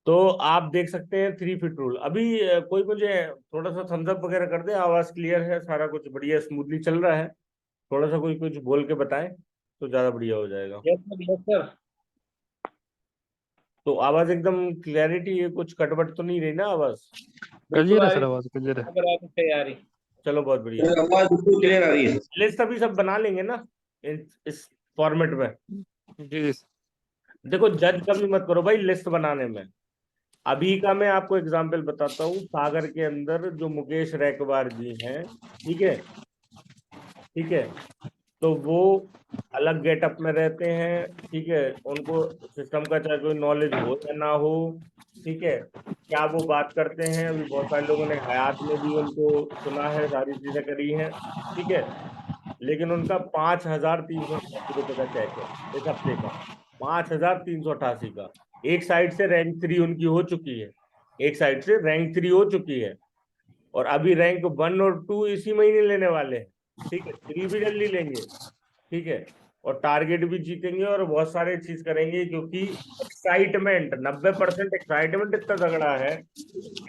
तो आप देख सकते हैं 3 फीट रूल। अभी कोई मुझे थोड़ा सा थम्स अप वगैरह कर दे, आवाज क्लियर है, सारा कुछ बढ़िया स्मूथली चल रहा है, थोड़ा सा कोई कुछ बोल के बताएं तो ज्यादा बढ़िया हो जाएगा। Yes sir. तो आवाज एकदम क्लैरिटी है, कुछ कटवट तो नहीं रही ना आवाज? क्लियर है सर, आवाज क्लियर है। तैयारी। चलो बहुत बढ़िया। आवाज बिल्कुल क्लियर आ रही है। लिस्ट अभी सब बना लेंगे ना इस फॉर्मेट में? जी जी। देखो जज कभी मत करो भाई लिस्ट बनाने में। अभी का मैं आपको एग्जाम्पल बताता हूँ, सागर के अंदर जो मुकेश रैकवार जी हैं, ठीक है, ठीक है, तो वो अलग गेटअप में रहते हैं, ठीक है, उनको सिस्टम का चाहे कोई नॉलेज हो या ना हो, ठीक है, क्या वो बात करते हैं, अभी बहुत सारे लोगों ने हयात में भी उनको सुना है, सारी चीजें करी हैं, ठीक है, लेकिन उनका 5,388 रुपए का चेक है इस हफ्ते का, 5,388 का। एक साइड से रैंक 3 उनकी हो चुकी है, एक साइड से रैंक 3 हो चुकी है, और अभी रैंक 1 और 2 इसी महीने लेने वाले हैं, ठीक है, 3 भी जल्दी लेंगे, ठीक है, और टारगेट भी जीतेंगे और बहुत सारे चीज करेंगे, क्योंकि एक्साइटमेंट 90% एक्साइटमेंट इतना तगड़ा है,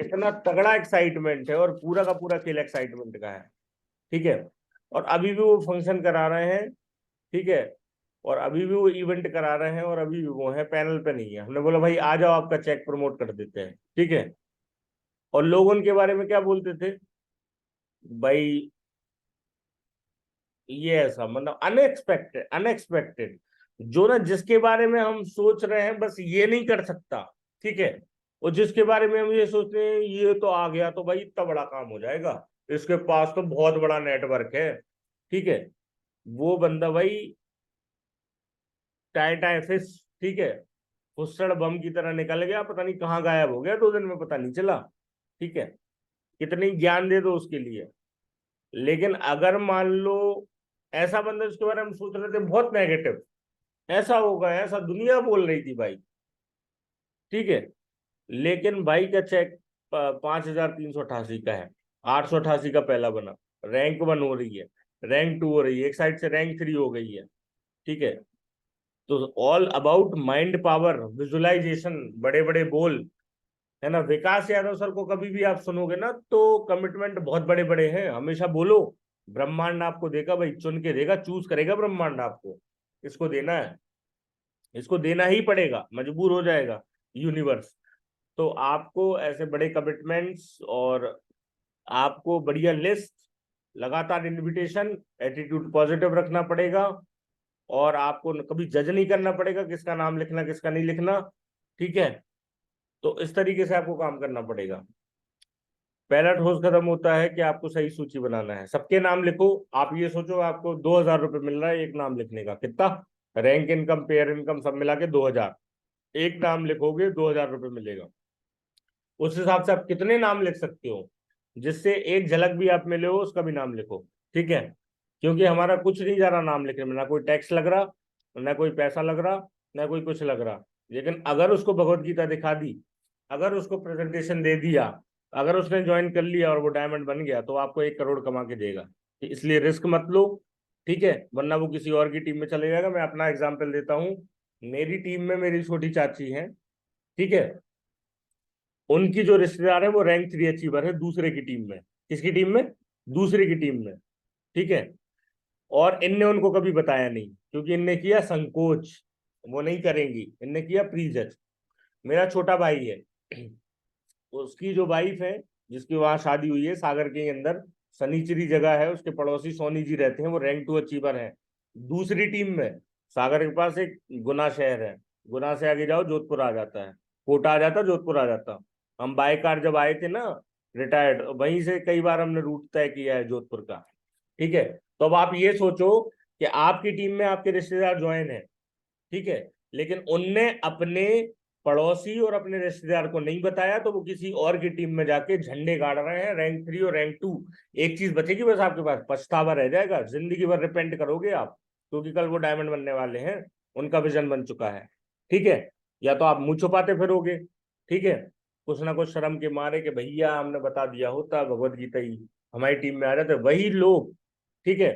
इतना तगड़ा एक्साइटमेंट है, और पूरा का पूरा खेल एक्साइटमेंट का है, ठीक है। और अभी भी वो फंक्शन करा रहे हैं, ठीक है, और अभी भी वो इवेंट करा रहे हैं, और अभी भी वो है, पैनल पे नहीं है। हमने बोला भाई आ जाओ आपका चेक प्रमोट कर देते हैं, ठीक है। और लोग उनके बारे में क्या बोलते थे भाई, ये ऐसा मतलब अनएक्सपेक्टेड, अनएक्सपेक्टेड, जो ना जिसके बारे में हम सोच रहे हैं बस ये नहीं कर सकता, ठीक है, और जिसके बारे में हम ये सोचते हैं ये तो आ गया तो भाई इतना बड़ा काम हो जाएगा, इसके पास तो बहुत बड़ा नेटवर्क है, ठीक है, वो बंदा भाई टाइ टाइ फिश, ठीक है, फुस्सड़ बम की तरह निकल गया, पता नहीं कहाँ गायब हो गया 2 दिन में, पता नहीं चला, ठीक है, कितनी ज्ञान दे दो उसके लिए। लेकिन अगर मान लो ऐसा बंदा जिसके बारे में हम सोच रहे थे बहुत नेगेटिव, ऐसा होगा, ऐसा दुनिया बोल रही थी भाई, ठीक है, लेकिन भाई का चेक 5,388 का है, 888 का पहला बना, रैंक 1 हो रही है, रैंक 2 हो रही है, एक साइड से रैंक 3 हो गई है, ठीक है। तो all about mind power, visualisation, बड़े बड़े बोल, है ना। विकास यादव सर को कभी भी आप सुनोगे ना तो कमिटमेंट बहुत बड़े बड़े हैं, हमेशा बोलो ब्रह्मांड आपको देगा भाई, चुन के देगा, चूज करेगा ब्रह्मांड आपको, इसको देना है, इसको देना ही पड़ेगा, मजबूर हो जाएगा यूनिवर्स। तो आपको ऐसे बड़े कमिटमेंट्स, और आपको बढ़िया लिस्ट, लगातार इनविटेशन, एटीट्यूड पॉजिटिव रखना पड़ेगा, और आपको कभी जज नहीं करना पड़ेगा किसका नाम लिखना किसका नहीं लिखना, ठीक है, तो इस तरीके से आपको काम करना पड़ेगा। पहला ठोस कदम होता है कि आपको सही सूची बनाना है, सबके नाम लिखो। आप ये सोचो आपको 2,000 रुपये मिल रहा है एक नाम लिखने का, कितना? रैंक इनकम, पेयर इनकम सब मिला के 2,000। एक नाम लिखोगे 2,000 रुपये मिलेगा। उस हिसाब से आप कितने नाम लिख सकते हो जिससे एक झलक भी आप मिले हो, उसका भी नाम लिखो। ठीक है, क्योंकि हमारा कुछ नहीं जा रहा नाम लिखने में, ना कोई टैक्स लग रहा, ना कोई पैसा लग रहा, ना कोई कुछ लग रहा। लेकिन अगर उसको भगवत गीता दिखा दी, अगर उसको प्रेजेंटेशन दे दिया, अगर उसने ज्वाइन कर लिया और वो डायमंड बन गया, तो आपको 1 करोड़ कमा के देगा। इसलिए रिस्क मत लो, ठीक है, वरना वो किसी और की टीम में चले जाएगा। मैं अपना एग्जाम्पल देता हूँ, मेरी टीम में मेरी छोटी चाची है, ठीक है, उनकी जो रिश्तेदार है वो रैंक 3 अचीवर है दूसरे की टीम में। किसकी टीम में? दूसरे की टीम में, ठीक है। और इनने उनको कभी बताया नहीं, क्योंकि इनने किया संकोच, वो नहीं करेंगी, इनने किया प्रीजज। मेरा छोटा भाई है, उसकी जो वाइफ है, जिसकी वहां शादी हुई है सागर के अंदर, सनीचरी जगह है, उसके पड़ोसी सोनी जी रहते हैं, वो रैंक 2 अचीवर है दूसरी टीम में। सागर के पास एक गुना शहर है, गुना से आगे जाओ जोधपुर आ जाता है, कोटा आ जाता, जोधपुर आ जाता। हम बाय कार जब आए थे ना रिटायर्ड, वहीं से कई बार हमने रूट तय किया है जोधपुर का। ठीक है, तो अब आप ये सोचो कि आपकी टीम में आपके रिश्तेदार ज्वाइन है, ठीक है, लेकिन उनने अपने पड़ोसी और अपने रिश्तेदार को नहीं बताया, तो वो किसी और की टीम में जाके झंडे गाड़ रहे हैं, रैंक 3 और रैंक 2। एक चीज बचेगी बस आपके पास, पछतावा रह जाएगा, जिंदगी भर रिपेंट करोगे आप, क्योंकि कल वो डायमंड बनने वाले हैं, उनका विजन बन चुका है। ठीक है, या तो आप मुंह छुपाते फिरोगे, ठीक है, कुछ ना कुछ शर्म के मारे कि भैया हमने बता दिया होता, भगवत गीता ही हमारी टीम में आ जाते वही लोग। ठीक है,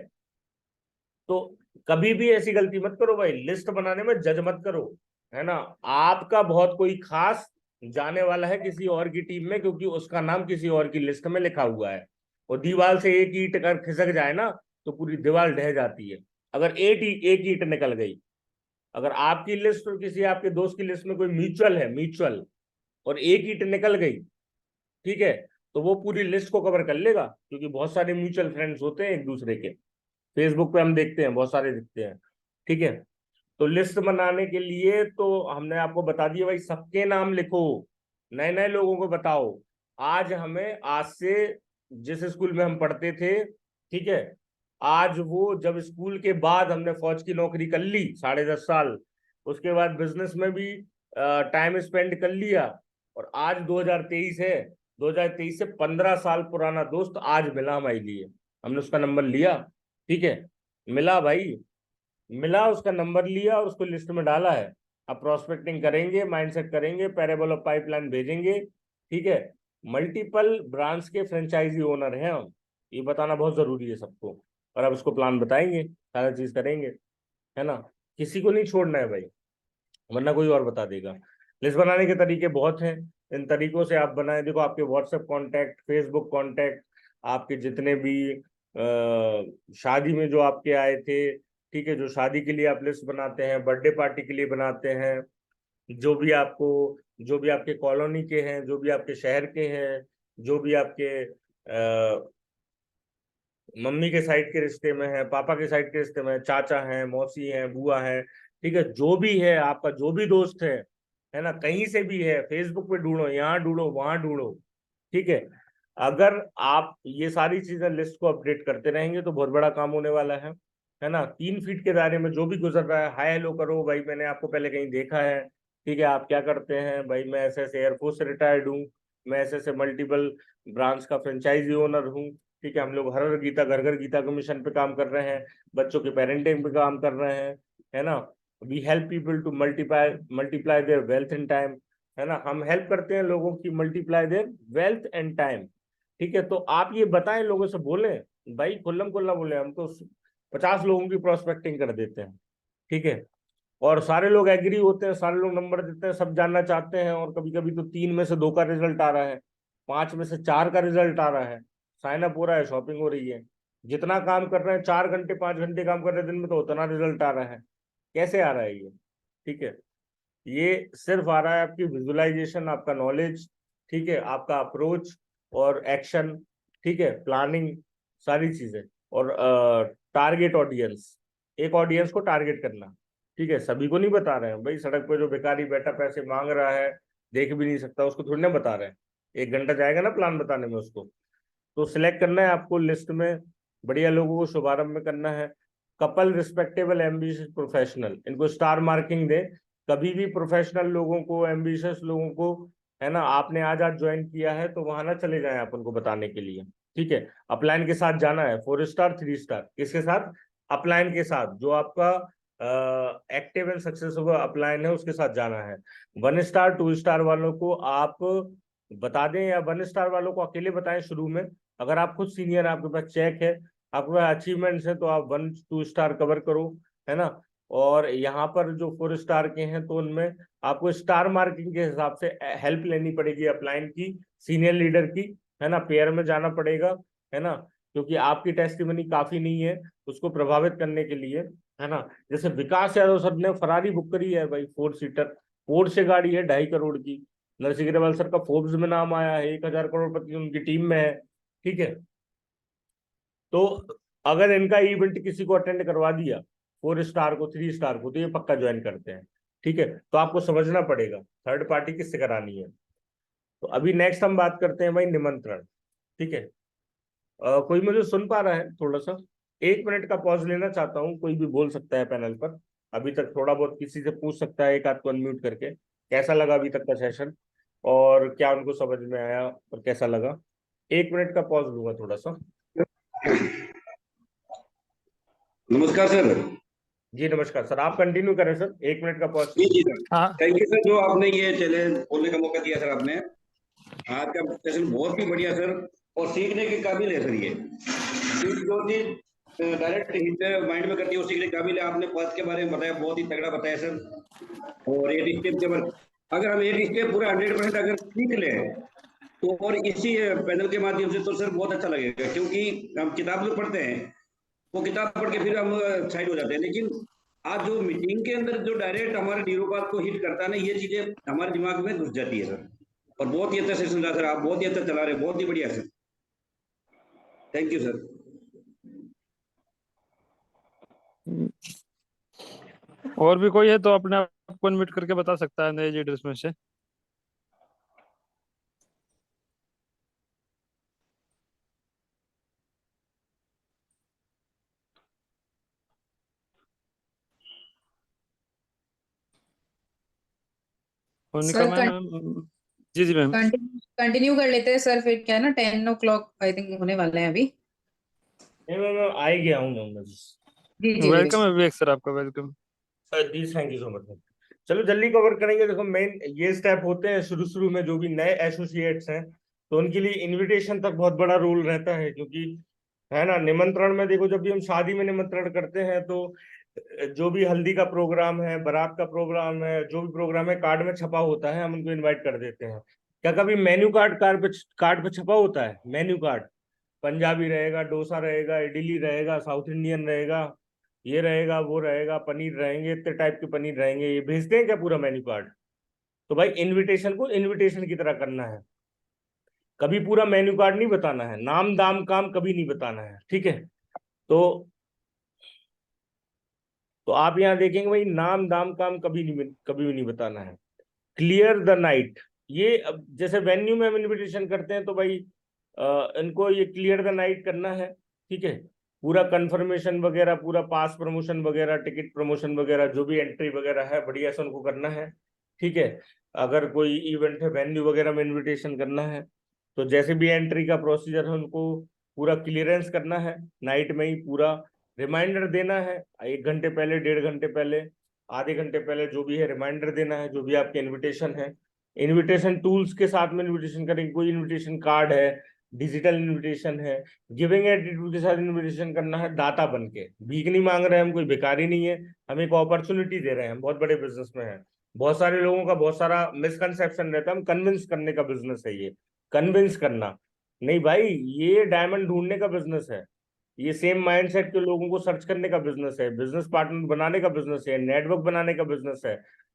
तो कभी भी ऐसी गलती मत करो भाई, लिस्ट बनाने में जज मत करो, है ना। आपका बहुत कोई खास जाने वाला है किसी और की टीम में, क्योंकि उसका नाम किसी और की लिस्ट में लिखा हुआ है। और दीवार से एक ईंट अगर खिसक जाए ना, तो पूरी दीवार ढह जाती है। अगर एक ईंट निकल गई, अगर आपकी लिस्ट और किसी आपके दोस्त की लिस्ट में कोई म्यूचुअल है, म्यूचुअल, और एक ईंट निकल गई, ठीक है, तो वो पूरी लिस्ट को कवर कर लेगा, क्योंकि बहुत सारे म्यूचुअल फ्रेंड्स होते हैं एक दूसरे के, फेसबुक पे हम देखते हैं बहुत सारे दिखते हैं। ठीक है, तो लिस्ट बनाने के लिए तो हमने आपको बता दिया भाई, सबके नाम लिखो, नए नए लोगों को बताओ। आज से जिस स्कूल में हम पढ़ते थे, ठीक है, आज वो जब स्कूल के बाद हमने फौज की नौकरी कर ली 10.5 साल, उसके बाद बिजनेस में भी टाइम स्पेंड कर लिया, और आज 2023 है, 2023 से 15 साल पुराना दोस्त आज मिला हमारे लिए, हमने उसका नंबर लिया, ठीक है, मिला भाई, मिला, उसका नंबर लिया और उसको लिस्ट में डाला है। अब प्रोस्पेक्टिंग करेंगे, माइंडसेट करेंगे, पैरेबल ऑफ पाइपलाइन भेजेंगे, ठीक है। मल्टीपल ब्रांच के फ्रेंचाइजी ओनर हैं हम, ये बताना बहुत जरूरी है सबको। और अब उसको प्लान बताएंगे, सारा चीज करेंगे, है ना। किसी को नहीं छोड़ना है भाई, वरना कोई और बता देगा। लिस्ट बनाने के तरीके बहुत हैं, इन तरीकों से आप बनाएं। देखो, आपके व्हाट्सएप कांटेक्ट, फेसबुक कांटेक्ट, आपके जितने भी शादी में जो आपके आए थे, ठीक है, जो शादी के लिए आप लिस्ट बनाते हैं, बर्थडे पार्टी के लिए बनाते हैं, जो भी आपके कॉलोनी के हैं, जो भी आपके शहर के हैं, जो भी आपके मम्मी के साइड के रिश्ते में है, पापा के साइड के रिश्ते में, चाचा हैं, मौसी हैं, बुआ है, ठीक है, जो भी है आपका, जो भी दोस्त है ना, कहीं से भी है, फेसबुक पे ढूंढो, यहाँ ढूंढो, वहां ढूंढो, ठीक है। अगर आप ये सारी चीजें लिस्ट को अपडेट करते रहेंगे तो बहुत बड़ा काम होने वाला है ना। 3 फीट के दायरे में जो भी गुजर रहा है, हाय हेलो करो भाई, मैंने आपको पहले कहीं देखा है, ठीक है, आप क्या करते हैं भाई, मैं ऐसे ऐसे एयरफोर्स से रिटायर्ड हूँ, मैं ऐसे ऐसे मल्टीपल ब्रांच का फ्रेंचाइजी ओनर हूँ, ठीक है, हम लोग हर हर गीता, घर घर गीता के मिशन पे काम कर रहे हैं, बच्चों के पेरेंटिंग पे काम कर रहे हैं, है ना। We help people to multiply their wealth and time, है ना, हम हेल्प करते हैं लोगों की multiply their wealth and time. ठीक है, तो आप ये बताएं, लोगों से बोलें भाई, खुल्लम खुल्ला बोले, हम तो 50 लोगों की प्रोस्पेक्टिंग कर देते हैं, ठीक है, और सारे लोग एग्री होते हैं, सारे लोग नंबर देते हैं, सब जानना चाहते हैं, और कभी कभी तो 3 में से 2 का रिजल्ट आ रहा है, 5 में से 4 का रिजल्ट आ रहा है, साइन अप हो रहा है, शॉपिंग हो रही है, जितना काम कर रहे हैं, 4 घंटे 5 घंटे काम कर रहे हैं दिन में, तो उतना रिजल्ट आ रहा है। कैसे आ रहा है ये? ठीक है, ये सिर्फ आ रहा है आपकी विजुअलाइजेशन, आपका नॉलेज, ठीक है, आपका अप्रोच और एक्शन, ठीक है, प्लानिंग, सारी चीजें, और टारगेट ऑडियंस, एक ऑडियंस को टारगेट करना, ठीक है, सभी को नहीं बता रहे हैं भाई। सड़क पे जो बेकारी बैठा पैसे मांग रहा है, देख भी नहीं सकता, उसको थोड़ी ना बता रहे हैं। 1 घंटा जाएगा ना प्लान बताने में उसको। तो सिलेक्ट करना है आपको लिस्ट में, बढ़िया लोगों को शुभारंभ में करना है। कपल रिस्पेक्टेबल एम्बिशियस प्रोफेशनल, इनको स्टार मार्किंग दे। कभी भी प्रोफेशनल लोगों को, एम्बिशियस लोगों को, है ना, आपने आज ज्वाइन किया है तो वहां ना चले जाएं आप उनको बताने के लिए। ठीक है, अपलाइन के साथ जाना है, 4 स्टार 3 स्टार, किसके साथ? अपलाइन के साथ, जो आपका एक्टिव एंड सक्सेसफुल अपलाइन है उसके साथ जाना है। 1 स्टार 2 स्टार वालों को आप बता दें, या 1 स्टार वालों को अकेले बताएं शुरू में। अगर आप खुद सीनियर, आपके पास चेक है, आपके पास अचीवमेंट्स है, तो आप 1 2 स्टार कवर करो, है ना। और यहाँ पर जो 4 स्टार के हैं तो उनमें आपको स्टार मार्किंग के हिसाब से हेल्प लेनी पड़ेगी अपलाइन की, सीनियर लीडर की, है ना। पेयर में जाना पड़ेगा, है ना, क्योंकि आपकी टेस्टिमनी काफी नहीं है उसको प्रभावित करने के लिए, है ना। जैसे विकास यादव सर ने फरारी बुक करी है भाई, 4 सीटर, पोर्शे गाड़ी है 2.5 करोड़ की। नरसिंह अग्रवाल सर का फोर्ब्स में नाम आया है, 1,000 करोड़पति उनकी टीम में है। ठीक है, तो अगर इनका इवेंट किसी को अटेंड करवा दिया, 4 स्टार को 3 स्टार को, तो ये पक्का ज्वाइन करते हैं। ठीक है, तो आपको समझना पड़ेगा थर्ड पार्टी किससे करानी है। तो अभी नेक्स्ट हम बात करते हैं भाई निमंत्रण। ठीक है, कोई मुझे सुन पा रहा है? थोड़ा सा 1 मिनट का पॉज लेना चाहता हूँ, कोई भी बोल सकता है पैनल पर। अभी तक थोड़ा बहुत किसी से पूछ सकता है, एक आध को अनम्यूट करके, कैसा लगा अभी तक का सेशन, और क्या उनको समझ में आया और कैसा लगा। 1 मिनट का पॉज लूंगा थोड़ा सा। नमस्कार सर। जी नमस्कार सर, आप कंटिन्यू करें सर, 1 मिनट का पॉज। जी जी सर, हाँ थैंक यू सर, जो आपने ये चैलेंज बोलने का मौका दिया सर। आपने आज का सेशन बहुत ही बढ़िया सर, और सीखने के काबिल है सर। ये जो चीज डायरेक्ट हिट माइंड में करती है वो सीखने के काबिल है। आपने पथ के बारे में बताया, बहुत ही तगड़ा बताया सर। और 8 स्टेप के बारे, अगर हम 8 स्टेप पूरा 100% अगर सीख लें तो, और इसी पैनल के माध्यम से, तो सर बहुत अच्छा लगेगा। क्योंकि हम किताब में पढ़ते हैं, वो किताब पढ़ के फिर हम साइड हो जाते हैं, लेकिन आज जो मीटिंग के अंदर जो डायरेक्ट हमारे न्यूरोपाथ को हिट करता है ना, ये चीजें हमारे दिमाग में घुस जाती है सर। और बहुत ही अच्छा सेशन रहा सर, आप बहुत ही अच्छा चला रहे, बहुत ही बढ़िया सर। Thank you sir. और भी कोई है तो अपने आप को अनम्यूट करके बता सकता है नए लीडर्स में से। Monica sir ma'am. जी जी मैम। कंटिन्यू कर लेते हैं सर, फिर क्या है ना, 10 o'clock आई थिंक होने वाले हैं अभी। नहीं मैं आ ही गया हूँ मैं जी जी जी वेलकम है विवेक सर, आपका वेलकम। जी, थैंक यू सो मच। चलो जल्दी कवर करेंगे। देखो मेन ये स्टेप होते हैं शुरू शुरू में, जो भी नए एसोसिएट्स हैं तो उनके लिए इनविटेशन तक बहुत बड़ा रोल रहता है, क्योंकि है ना, निमंत्रण में देखो, जब भी हम शादी में निमंत्रण करते हैं तो जो भी हल्दी का प्रोग्राम है, बारात का प्रोग्राम है, जो भी प्रोग्राम है, कार्ड में छपा होता है, हम उनको इनवाइट कर देते हैं। क्या कभी मेन्यू कार्ड पे छपा होता है? मेन्यू कार्ड पंजाबी रहेगा, डोसा रहेगा, इडली रहेगा, साउथ इंडियन रहेगा, ये रहेगा, वो रहेगा, पनीर रहेंगे, इतने टाइप के पनीर रहेंगे, ये भेजते हैं क्या पूरा मेन्यू कार्ड? तो भाई इनविटेशन को इनविटेशन की तरह करना है, कभी पूरा मेन्यू कार्ड नहीं बताना है, नाम दाम काम कभी नहीं बताना है। ठीक है, तो आप यहाँ देखेंगे भाई, नाम दाम काम कभी भी नहीं बताना है। क्लियर द नाइट, ये अब जैसे वेन्यू में हम इनविटेशन करते हैं तो भाई इनको ये क्लियर द नाइट करना है। ठीक है, पूरा कंफर्मेशन वगैरह, पूरा पास प्रमोशन वगैरह, टिकट प्रमोशन वगैरह, जो भी एंट्री वगैरह है बढ़िया से उनको करना है। ठीक है, अगर कोई इवेंट है वेन्यू वगैरह में इनविटेशन करना है तो जैसे भी एंट्री का प्रोसीजर है उनको पूरा क्लियरेंस करना है, नाइट में ही पूरा रिमाइंडर देना है, 1 घंटे पहले, 1.5 घंटे पहले, आधे घंटे पहले, जो भी है रिमाइंडर देना है, जो भी आपके इनविटेशन है। इनविटेशन टूल्स के साथ में इनविटेशन करेंगे, कोई इनविटेशन कार्ड है, डिजिटल इनविटेशन है, गिविंग एटीट्यूड के साथ इनविटेशन करना है, दाता बन के। भीख नहीं मांग रहे हैं हम, कोई भिखारी नहीं है, हम एक अपॉर्चुनिटी दे रहे हैं, हम बहुत बड़े बिजनेस में हैं। बहुत सारे लोगों का बहुत सारा मिसकंसेप्शन रहता है, हम कन्विंस करने का बिजनेस है ये, कन्विंस करना नहीं भाई, ये डायमंड ढूंढने का बिजनेस है, ये सेम माइंडसेट के लोगों को सर्च करने का बिजनेस है, बिजनेस पार्टनर बनाने का बिजनेस है, नेटवर्क बनाने का बिजनेस है।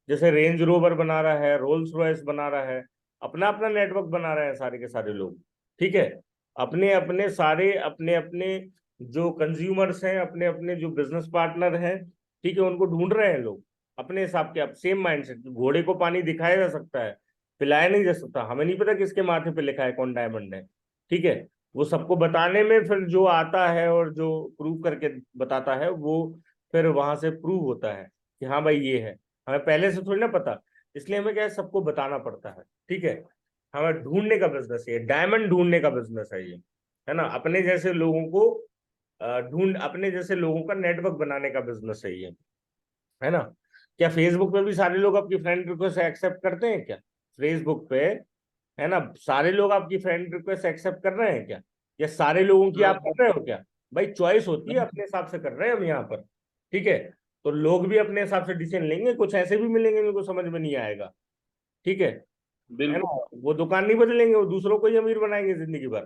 जैसे रेंज रोवर बना रहा है, रोल्स रॉयस बना रहा है, अपना अपना नेटवर्क बना रहे हैं सारे के सारे लोग। ठीक है, अपने अपने सारे, अपने अपने जो कंज्यूमर्स हैं, अपने अपने जो बिजनेस पार्टनर हैं, ठीक है, उनको ढूंढ रहे हैं लोग अपने हिसाब के। अब सेम माइंडसेट, घोड़े को पानी दिखाया जा सकता है, पिलाया नहीं जा सकता। हमें नहीं पता किसके माथे पे लिखा है कौन डायमंड है, ठीक है। वो सबको बताने में फिर जो आता है और जो प्रूव करके बताता है वो फिर वहां से प्रूव होता है कि हाँ भाई ये है। हमें पहले से थोड़ी ना पता, इसलिए हमें क्या है, सबको बताना पड़ता है, ठीक है। हमें ढूंढने का बिजनेस है, डायमंड ढूंढने का बिजनेस है ये, है ना। अपने जैसे लोगों को अपने जैसे लोगों का नेटवर्क बनाने का बिजनेस है ये, है ना। क्या फेसबुक पे भी सारे लोग आपकी फ्रेंड रिक्वेस्ट एक्सेप्ट करते हैं क्या? फेसबुक पे, है ना, सारे लोग आपकी फ्रेंड रिक्वेस्ट एक्सेप्ट कर रहे हैं क्या? या सारे लोगों की आप कर रहे हो क्या? भाई चॉइस होती है, अपने हिसाब से कर रहे हैं हम यहाँ पर, ठीक है। तो लोग भी अपने हिसाब से डिसीजन लेंगे, कुछ ऐसे भी मिलेंगे जिनको समझ में नहीं आएगा, ठीक है ना। वो दुकान नहीं बदलेंगे, वो दूसरों को ही अमीर बनाएंगे जिंदगी भर,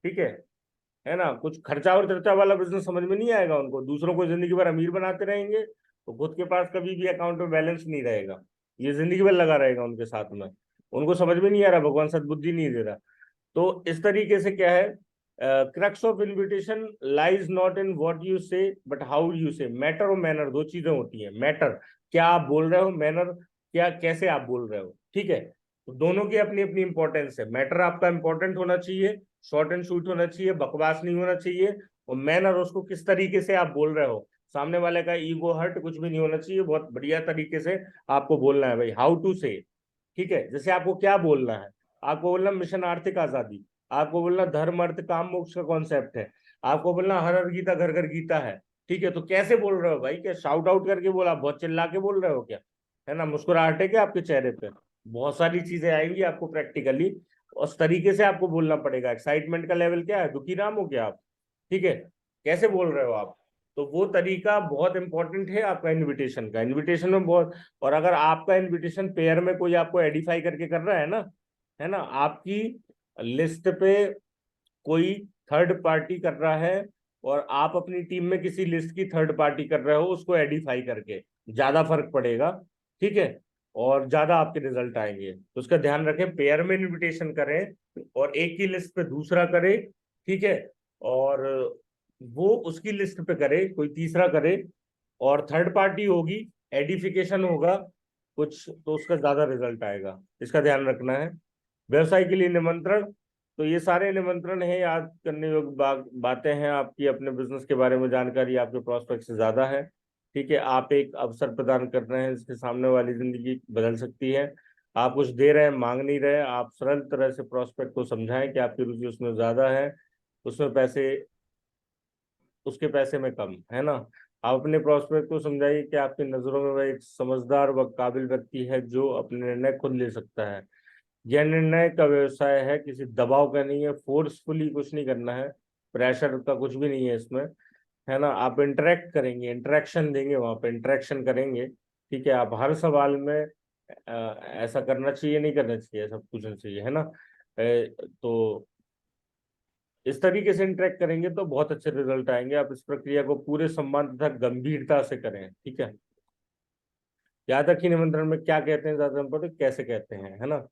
ठीक है ना। कुछ खर्चा और चर्चा वाला बिजनेस समझ में नहीं आएगा उनको, दूसरों को जिंदगी भर अमीर बनाते रहेंगे तो खुद के पास कभी भी अकाउंट में बैलेंस नहीं रहेगा, ये जिंदगी भर लगा रहेगा उनके साथ में। उनको समझ में नहीं आ रहा, भगवान सद्बुद्धि नहीं दे रहा। तो इस तरीके से क्या है, crux of invitation lies not in what you से बट हाउ यू से। मैटर और मैनर दो चीजें होती हैं। मैटर क्या आप बोल रहे हो, मैनर क्या कैसे आप बोल रहे हो, ठीक है। तो दोनों की अपनी अपनी इंपॉर्टेंस है। मैटर आपका इंपॉर्टेंट होना चाहिए, शॉर्ट एंड स्वीट होना चाहिए, बकवास नहीं होना चाहिए। और मैनर, उसको किस तरीके से आप बोल रहे हो, सामने वाले का ईगो हर्ट कुछ भी नहीं होना चाहिए, बहुत बढ़िया तरीके से आपको बोलना है भाई, हाउ टू से, ठीक है। जैसे आपको क्या बोलना है, आपको बोलना मिशन आर्थिक आजादी, आपको बोलना धर्म अर्थ काम मोक्ष का कॉन्सेप्ट है, आपको बोलना हर हर गीता घर घर गीता है, ठीक है। तो कैसे बोल रहे हो भाई, क्या शाउट आउट करके बोला, बहुत चिल्ला के बोल रहे हो क्या, है ना, मुस्कुराहट है क्या आपके चेहरे पे? बहुत सारी चीजें आएंगी आपको प्रैक्टिकली, उस तरीके से आपको बोलना पड़ेगा। एक्साइटमेंट का लेवल क्या है, दुखी राम हो क्या आप, ठीक है, कैसे बोल रहे हो आप। तो वो तरीका बहुत इंपॉर्टेंट है आपका इनविटेशन का। इनविटेशन में बहुत, और अगर आपका इनविटेशन पेयर में कोई आपको एडिफाई करके कर रहा है ना, आपकी लिस्ट पे कोई थर्ड पार्टी कर रहा है और आप अपनी टीम में किसी लिस्ट की थर्ड पार्टी कर रहे हो, उसको एडिफाई करके ज्यादा फर्क पड़ेगा, ठीक है, और ज्यादा आपके रिजल्ट आएंगे। तो उसका ध्यान रखें, पेयर में इनविटेशन करें और एक ही लिस्ट पे दूसरा करे, ठीक है, और वो उसकी लिस्ट पे करे, कोई तीसरा करे, और थर्ड पार्टी होगी, एडिफिकेशन होगा कुछ, तो उसका ज्यादा रिजल्ट आएगा। इसका ध्यान रखना है। व्यवसाय के लिए निमंत्रण, तो ये सारे निमंत्रण है, याद करने योग्य बातें हैं। आपकी अपने बिजनेस के बारे में जानकारी आपके प्रोस्पेक्ट से ज्यादा है, ठीक है। आप एक अवसर प्रदान कर रहे हैं जिसके सामने वाली जिंदगी बदल सकती है। आप कुछ दे रहे हैं, मांग नहीं रहे। आप सरल तरह से प्रोस्पेक्ट को समझाएं कि आपकी रुचि उसमें ज्यादा है, उसमें पैसे, उसके पैसे में कम, है ना। आप अपने प्रोस्पेक्ट को समझाइए कि आपकी नजरों में वह एक समझदार व काबिल व्यक्ति है जो अपने निर्णय खुद ले सकता है। यह निर्णय का व्यवसाय है, किसी दबाव का नहीं है, फोर्सफुली कुछ नहीं करना है, प्रेशर का कुछ भी नहीं है इसमें, है ना। आप इंटरेक्ट करेंगे, इंटरेक्शन देंगे, वहां पे इंटरेक्शन करेंगे, ठीक है। आप हर सवाल में ऐसा करना चाहिए, नहीं करना चाहिए, ऐसा पूछना चाहिए, है ना। तो इस तरीके से इंटरेक्ट करेंगे तो बहुत अच्छे रिजल्ट आएंगे। आप इस प्रक्रिया को पूरे सम्मान तथा गंभीरता से करें, ठीक है। याद रखिए, निमंत्रण में क्या कहते हैं ज्यादा इम्पोर्टेंट, कैसे कहते हैं, है ना।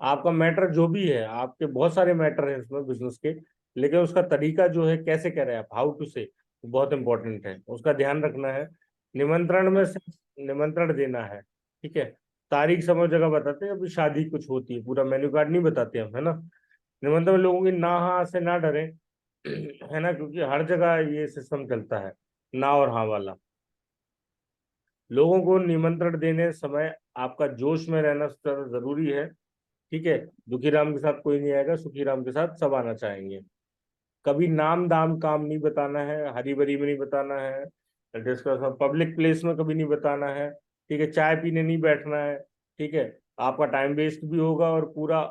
आपका मैटर जो भी है, आपके बहुत सारे मैटर हैं इसमें बिजनेस के, लेकिन उसका तरीका जो है, कैसे कह रहे हैं आप, हाउ टू से, बहुत इंपॉर्टेंट है, उसका ध्यान रखना है। निमंत्रण में सिर्फ निमंत्रण देना है, ठीक है। तारीख समय जगह बताते हैं, अभी शादी कुछ होती है, पूरा मेन्यू कार्ड नहीं बताते हम, है ना। निमंत्रण में लोगों की ना हाँ से ना डरे, है ना, क्योंकि हर जगह ये सिस्टम चलता है, ना और हाँ वाला। लोगों को निमंत्रण देने समय आपका जोश में रहना जरूरी है, ठीक है। दुखी राम के साथ कोई नहीं आएगा, सुखी राम के साथ सब आना चाहेंगे। कभी नाम दाम काम नहीं बताना है, हरी भरी में नहीं बताना है, डिस्कस पब्लिक प्लेस में कभी नहीं बताना है, ठीक है। चाय पीने नहीं बैठना है, ठीक है। आपका टाइम वेस्ट भी होगा और पूरा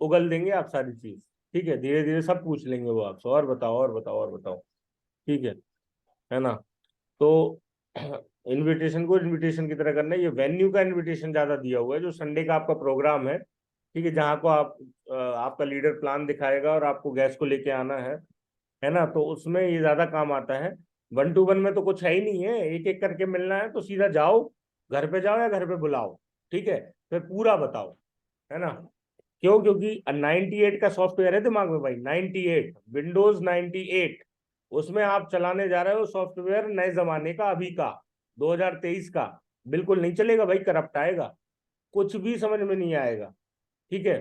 उगल देंगे आप सारी चीज, ठीक है। धीरे धीरे सब पूछ लेंगे वो आपसे, और बताओ और बताओ और बताओ, ठीक है ना। तो इनविटेशन को इनविटेशन की तरह करना है। ये वेन्यू का इनविटेशन ज्यादा दिया हुआ है, जो संडे का आपका प्रोग्राम है, ठीक है, जहाँ को आप आपका लीडर प्लान दिखाएगा और आपको गैस को लेके आना है ना। तो उसमें ये ज्यादा काम आता है। 1-to-1 में तो कुछ है ही नहीं है, एक एक करके मिलना है, तो सीधा जाओ, घर पे जाओ या घर पे बुलाओ, ठीक है, फिर पूरा बताओ, है ना। क्यों? क्योंकि 98 का सॉफ्टवेयर है दिमाग में भाई, 98 विंडोज 98, उसमें आप चलाने जा रहे हो सॉफ्टवेयर नए जमाने का, अभी का 2023 का बिल्कुल नहीं चलेगा भाई, करप्ट आएगा, कुछ भी समझ में नहीं आएगा। ठीक है,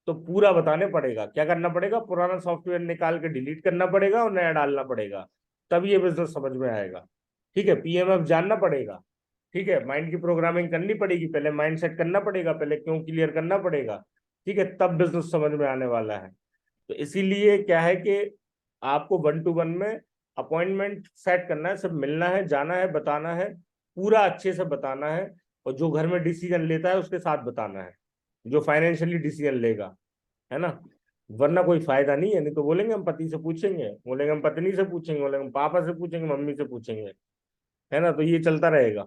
तो पूरा बताने पड़ेगा, क्या करना पड़ेगा, पुराना सॉफ्टवेयर निकाल के डिलीट करना पड़ेगा और नया डालना पड़ेगा, तब ये बिजनेस समझ में आएगा। ठीक है, पीएमएफ जानना पड़ेगा। ठीक है, माइंड की प्रोग्रामिंग करनी पड़ेगी, पहले माइंड सेट करना पड़ेगा, पहले क्यों क्लियर करना पड़ेगा। ठीक है, तब बिजनेस समझ में आने वाला है। तो इसीलिए क्या है कि आपको 1-to-1 में अपॉइंटमेंट सेट करना है, सब मिलना है, जाना है, बताना है, पूरा अच्छे से बताना है, और जो घर में डिसीजन लेता है उसके साथ बताना है, जो फाइनेंशियली डिसीजन लेगा, है ना। वरना कोई फायदा नहीं है। नहीं तो बोलेंगे हम पति से पूछेंगे, बोलेंगे हम पत्नी से पूछेंगे, बोलेंगे हम पापा से पूछेंगे, मम्मी से पूछेंगे, है ना। तो ये चलता रहेगा।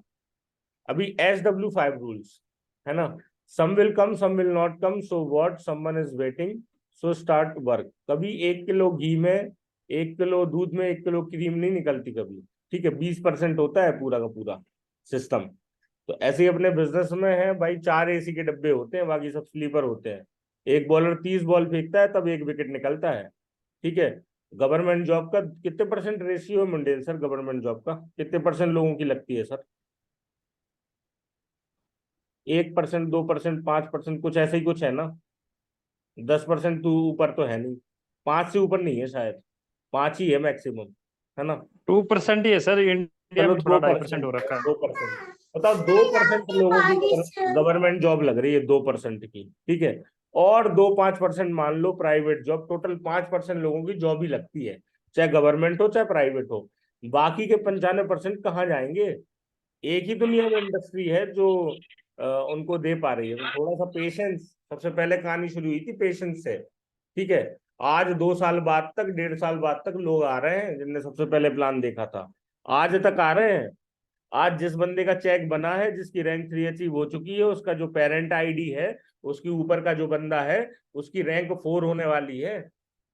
अभी SW5 रूल्स, है ना, some will come some will not come, so what, someone is waiting, so start work. कभी 1 किलो घी में, 1 किलो दूध में 1 किलो क्रीम नहीं निकलती कभी। ठीक है, 20% होता है पूरा का पूरा सिस्टम। तो ऐसे ही अपने बिजनेस में है भाई, 4 एसी के डब्बे होते हैं, बाकी सब स्लीपर होते हैं। एक बॉलर 30 बॉल फेंकता है तब 1 विकेट निकलता है। ठीक है, गवर्नमेंट जॉब का कितने परसेंट रेशियो है मुंडेन सर, गवर्नमेंट जॉब का कितने परसेंट लोगों की लगती है सर? 1%, 2%, 5%, कुछ ऐसा ही कुछ है ना। 10% तो ऊपर तो है नहीं, 5 से ऊपर नहीं है शायद, 5 ही है मैक्सिमम, है ना। 2% ही है सर, इंडिया चलो में थोड़ा 2.5% 2%, हो रखा है। 2%, बताओ 2% लोगों की गवर्नमेंट जॉब लग रही है, 2% की। ठीक है, और 2-5% मान लो प्राइवेट जॉब, टोटल 5% लोगों की जॉब ही लगती है, चाहे गवर्नमेंट हो चाहे प्राइवेट हो। बाकी के 95% कहाँ जाएंगे? एक ही दुनिया में इंडस्ट्री है जो उनको दे पा रही है। तो थोड़ा सा पेशेंस, सबसे पहले कहानी शुरू हुई थी पेशेंस से। ठीक है, आज 2 साल बाद तक, 1.5 साल बाद तक लोग आ रहे हैं जिनने सबसे पहले प्लान देखा था, आज तक आ रहे हैं। आज जिस बंदे का चेक बना है, जिसकी रैंक 3 अचीव हो चुकी है, उसका जो पेरेंट आईडी है, उसके ऊपर का जो बंदा है, उसकी रैंक 4 होने वाली है।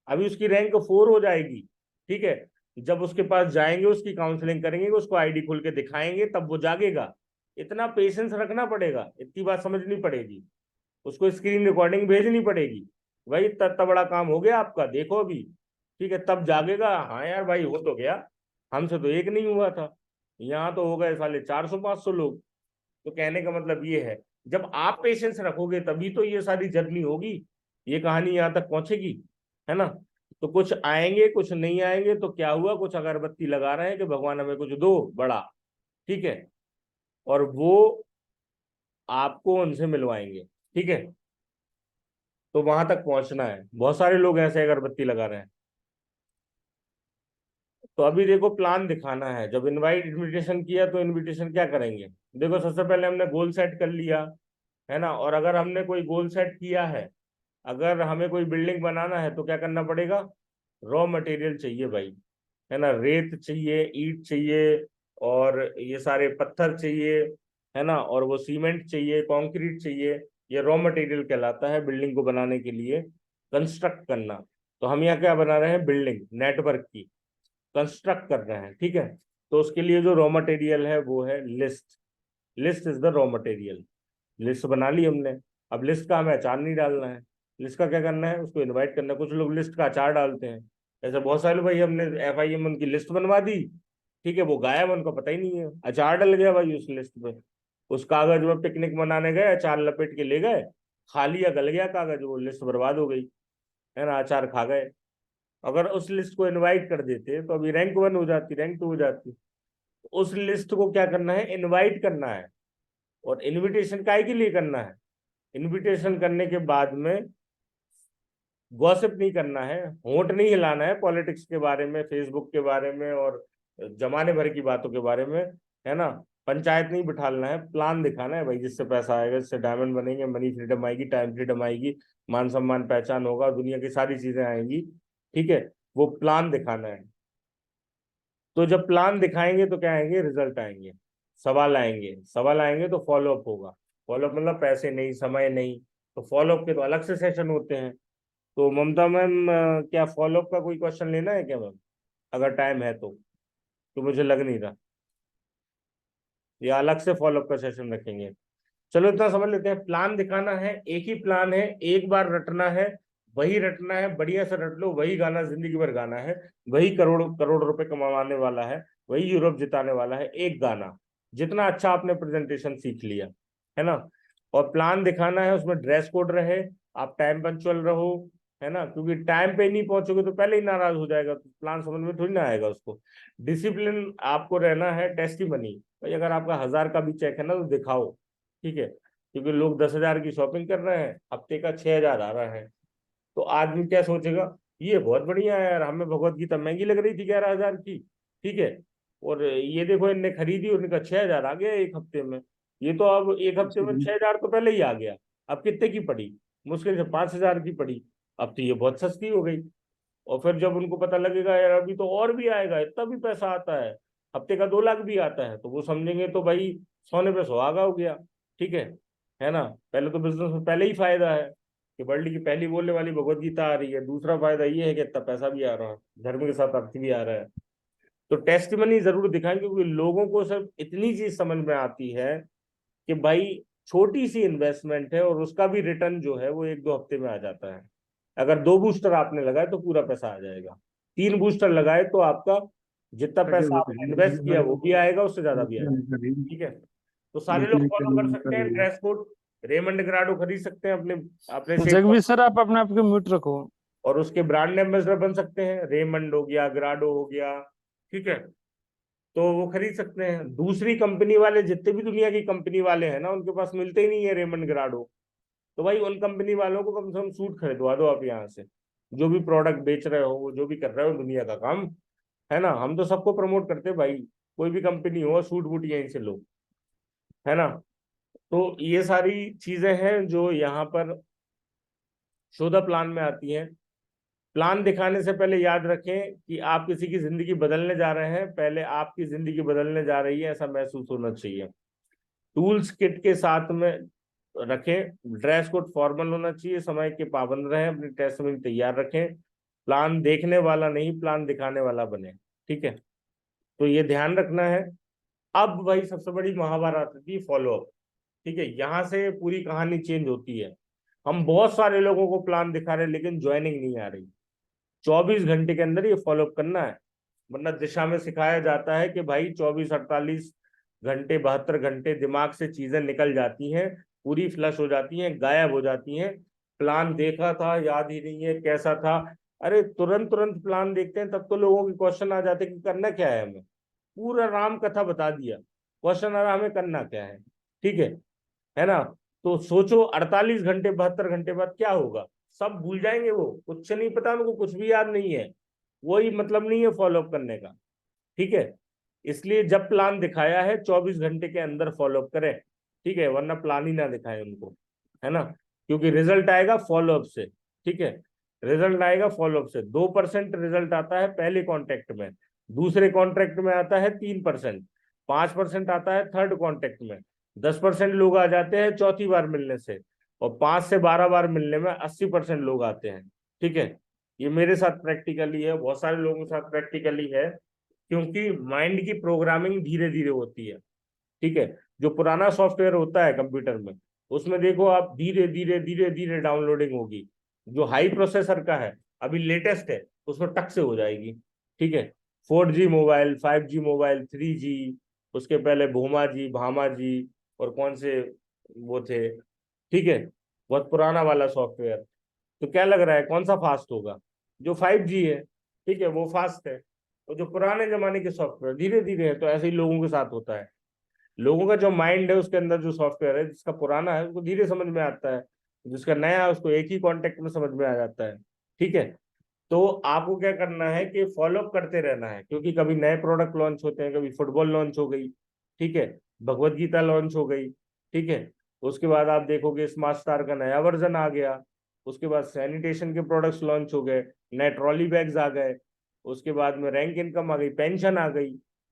अभी उसकी रैंक 4 हो जाएगी। ठीक है, जब उसके पास जाएंगे, उसकी काउंसलिंग करेंगे, उसको आईडी खोल के दिखाएंगे, तब वो जागेगा। इतना पेशेंस रखना पड़ेगा, इतनी बात समझनी पड़ेगी, उसको स्क्रीन रिकॉर्डिंग भेजनी पड़ेगी। भाई तब बड़ा काम हो गया आपका, देखो अभी। ठीक है, तब जागेगा, हाँ यार भाई हो तो गया, हमसे तो एक नहीं हुआ था, यहाँ तो हो गए साले 400-500 लोग। तो कहने का मतलब ये है, जब आप पेशेंस रखोगे तभी तो ये सारी जर्नी होगी, ये कहानी यहाँ तक पहुंचेगी, है ना। तो कुछ आएंगे, कुछ नहीं आएंगे, तो क्या हुआ, कुछ अगरबत्ती लगा रहे हैं कि भगवान हमें कुछ दो बड़ा। ठीक है, और वो आपको उनसे मिलवाएंगे। ठीक है, तो वहां तक पहुंचना है। बहुत सारे लोग ऐसे अगरबत्ती लगा रहे हैं। तो अभी देखो प्लान दिखाना है। जब इनविटेशन किया तो इनविटेशन क्या करेंगे? देखो सबसे पहले हमने गोल सेट कर लिया, है ना। और अगर हमने कोई गोल सेट किया है, अगर हमें कोई बिल्डिंग बनाना है तो क्या करना पड़ेगा? रॉ मटेरियल चाहिए भाई, है ना। रेत चाहिए, ईंट चाहिए, और ये सारे पत्थर चाहिए, है ना। और वो सीमेंट चाहिए, कंक्रीट चाहिए। ये रॉ मटेरियल कहलाता है बिल्डिंग को बनाने के लिए, कंस्ट्रक्ट करना। तो हम यहाँ क्या बना रहे हैं? बिल्डिंग नेटवर्क की कंस्ट्रक्ट कर रहे हैं। ठीक है, तो उसके लिए जो रॉ मटेरियल है वो है list. List is the raw material. List बना ली हमने। अब लिस्ट का हमें अचार नहीं डालना है, लिस्ट का क्या करना है? उसको इनवाइट करना है। कुछ लोग लिस्ट का अचार डालते हैं, ऐसे बहुत सारे भाई। हमने FIM उनकी लिस्ट बनवा दी, ठीक है, वो गायब, उनको पता ही नहीं है, अचार डल गया भाई उस लिस्ट पे। उस कागज में पिकनिक मनाने गए, अचार लपेट के ले गए, खा लिया, गल गया कागज, वो लिस्ट बर्बाद हो गई, है ना, अचार खा गए। अगर उस लिस्ट को इनवाइट कर देते तो अभी रैंक 1 हो जाती, रैंक 2 हो जाती। उस लिस्ट को क्या करना है? इनवाइट करना है। और इनविटेशन काहे के लिए करना है? इनविटेशन करने के बाद में गॉसिप नहीं करना है, होंठ नहीं हिलाना है पॉलिटिक्स के बारे में, फेसबुक के बारे में और जमाने भर की बातों के बारे में, है ना। पंचायत नहीं बिठाना है, प्लान दिखाना है भाई, जिससे पैसा आएगा, जिससे डायमंड बनेंगे, मनी फ्रीडम आएगी, टाइम फ्रीडम आएगी, मान सम्मान पहचान होगा, दुनिया की सारी चीजें आएंगी। ठीक है, वो प्लान दिखाना है। तो जब प्लान दिखाएंगे तो क्या आएंगे? रिजल्ट आएंगे, सवाल आएंगे। सवाल आएंगे तो फॉलोअप होगा। फॉलोअप मतलब पैसे नहीं, समय नहीं। तो फॉलोअप के तो अलग से सेशन होते हैं। तो ममता मैम, क्या फॉलोअप का कोई क्वेश्चन लेना है क्या मैम? अगर टाइम है तो मुझे लग नहीं रहा, या अलग से फॉलोअप का सेशन रखेंगे। चलो इतना समझ लेते हैं, प्लान दिखाना है, एक ही प्लान है, एक बार रटना है, वही रटना है, बढ़िया से रट लो, वही गाना जिंदगी भर गाना है, वही करोड़ करोड़ रुपए कमाने वाला है, वही यूरोप जिताने वाला है, एक गाना। जितना अच्छा आपने प्रेजेंटेशन सीख लिया, है ना। और प्लान दिखाना है, उसमें ड्रेस कोड रहे, आप टाइम पंक्चुअल रहो, है ना, क्योंकि टाइम पे नहीं पहुंचोगे तो पहले ही नाराज हो जाएगा, तो प्लान समझ में थोड़ी ना आएगा उसको। डिसिप्लिन आपको रहना है। टेस्टिमनी, भाई अगर आपका 1000 का भी चेक है ना तो दिखाओ, ठीक है, क्योंकि लोग 10,000 की शॉपिंग कर रहे हैं, हफ्ते का 6,000 आ रहा है, तो आदमी क्या सोचेगा, ये बहुत बढ़िया है यार, हमें भगवत गीता महंगी लग रही थी 11,000 की, ठीक है, और ये देखो इनने खरीदी और इनका 6,000 आ गया एक हफ्ते में। ये तो अब एक हफ्ते में 6,000 तो पहले ही आ गया, अब कितने की पड़ी, मुश्किल से 5,000 की पड़ी, अब तो ये बहुत सस्ती हो गई। और फिर जब उनको पता लगेगा यार अभी तो और भी आएगा, इतना भी पैसा आता है, हफ्ते का 2 लाख भी आता है, तो वो समझेंगे तो भाई सोने पे सुहागा हो गया, ठीक है ना। पहले तो बिजनेस में पहले ही फायदा है कि वर्ल्ड की पहली बोलने वाली भगवत गीता आ रही है, दूसरा फायदा ये है कि इतना पैसा भी आ रहा है, धर्म के साथ अर्थ भी आ रहा है। तो टेस्टिमनी जरूर दिखाएं, क्योंकि लोगों को सिर्फ इतनी चीज समझ में आती है कि भाई छोटी सी इन्वेस्टमेंट है और उसका भी रिटर्न जो है वो 1-2 हफ्ते में आ जाता है। अगर 2 बूस्टर आपने लगाए तो पूरा पैसा आ जाएगा, 3 बूस्टर लगाए तो आपका जितना पैसा आपने इन्वेस्ट किया वो भी आएगा, उससे ज्यादा भी आएगा, ठीक है। तो सारे लोग फॉलो कर सकते हैं ड्रेस कोड, रेमंड ग्राडो खरीद सकते हैं अपने अपने से, जगदीश सर आप अपने आप को म्यूट रखो। और उसके ब्रांड एम्बेसडर बन सकते हैं, रेमंड हो गया, ग्राडो हो गया, ठीक है, तो वो खरीद सकते हैं। दूसरी कंपनी वाले जितने भी दुनिया की कंपनी वाले हैं ना, उनके पास मिलते ही नहीं है रेमंड ग्राडो, तो भाई उन कंपनी वालों को कम से कम सूट खरीदवा दो आप यहाँ से, जो भी प्रोडक्ट बेच रहे हो, जो भी कर रहे हो दुनिया का काम, है ना। हम तो सबको प्रमोट करते हैं भाई, कोई भी कंपनी हो सूट बूट यहीं से लो, है ना। तो ये सारी चीजें हैं जो यहाँ पर शोधा प्लान में आती हैं। प्लान दिखाने से पहले याद रखें कि आप किसी की जिंदगी बदलने जा रहे हैं, पहले आपकी जिंदगी बदलने जा रही है ऐसा महसूस होना चाहिए। टूल्स किट के साथ में रखें, ड्रेस कोड फॉर्मल होना चाहिए, समय के पाबंद रहें, अपनी टेस्ट में तैयार रखें, प्लान देखने वाला नहीं प्लान दिखाने वाला बने, ठीक है, तो ये ध्यान रखना है। अब भाई सबसे बड़ी महाभारत आती है फॉलोअप, ठीक है, यहाँ से पूरी कहानी चेंज होती है। हम बहुत सारे लोगों को प्लान दिखा रहे हैं लेकिन ज्वाइनिंग नहीं आ रही, 24 घंटे के अंदर ये फॉलोअप करना है, वरना दिशा में सिखाया जाता है कि भाई 24-48 घंटे 72 घंटे दिमाग से चीजें निकल जाती हैं, पूरी फ्लश हो जाती हैं, गायब हो जाती हैं, प्लान देखा था याद ही नहीं है कैसा था। अरे तुरंत तुरंत प्लान देखते हैं तब तो लोगों के क्वेश्चन आ जाते कि करना क्या है हमें, पूरा राम कथा बता दिया, क्वेश्चन आ रहा हमें करना क्या है, है ना। तो सोचो 48 घंटे 72 घंटे बाद क्या होगा, सब भूल जाएंगे, वो कुछ नहीं पता, उनको कुछ भी याद नहीं है, वही मतलब नहीं है फॉलोअप करने का, ठीक है। इसलिए जब प्लान दिखाया है 24 घंटे के अंदर फॉलोअप करें, ठीक है, वरना प्लान ही ना दिखाएं उनको, है ना, क्योंकि रिजल्ट आएगा फॉलोअप से, ठीक है, रिजल्ट आएगा फॉलोअप से। 2% रिजल्ट आता है पहले कॉन्टेक्ट में, दूसरे कॉन्ट्रैक्ट में आता है 3%, 5% आता है थर्ड कॉन्टेक्ट में, 10% लोग आ जाते हैं चौथी बार मिलने से, और 5 से 12 बार मिलने में 80% लोग आते हैं, ठीक है। ये मेरे साथ प्रैक्टिकली है, बहुत सारे लोगों के साथ प्रैक्टिकली है, क्योंकि माइंड की प्रोग्रामिंग धीरे धीरे होती है, ठीक है। जो पुराना सॉफ्टवेयर होता है कंप्यूटर में, उसमें देखो आप धीरे धीरे धीरे धीरे डाउनलोडिंग होगी, जो हाई प्रोसेसर का है अभी लेटेस्ट है उसमें टक से हो जाएगी, ठीक है। 4G mobile, 5G mobile, 3G, उसके पहले भूमा जी भामा जी और कौन से वो थे, ठीक है, बहुत पुराना वाला सॉफ्टवेयर। तो क्या लग रहा है कौन सा फास्ट होगा, जो 5G है, ठीक है, वो फास्ट है, और जो पुराने जमाने के सॉफ्टवेयर धीरे धीरे है। तो ऐसे ही लोगों के साथ होता है, लोगों का जो माइंड है उसके अंदर जो सॉफ्टवेयर है, जिसका पुराना है उसको धीरे समझ में आता है, जिसका नया है उसको एक ही कॉन्टेक्ट में समझ में आ जाता है, ठीक है। तो आपको क्या करना है कि फॉलोअप करते रहना है, क्योंकि कभी नए प्रोडक्ट लॉन्च होते हैं, कभी फुटबॉल लॉन्च हो गई, ठीक है, भगवत गीता लॉन्च हो गई, ठीक है, उसके बाद आप देखोगे स्मार्ट स्टार का नया वर्जन आ गया, उसके बाद सैनिटेशन के प्रोडक्ट्स लॉन्च हो गए, नए ट्रॉली बैग्स आ गए, उसके बाद में रैंक इनकम आ गई, पेंशन आ गई,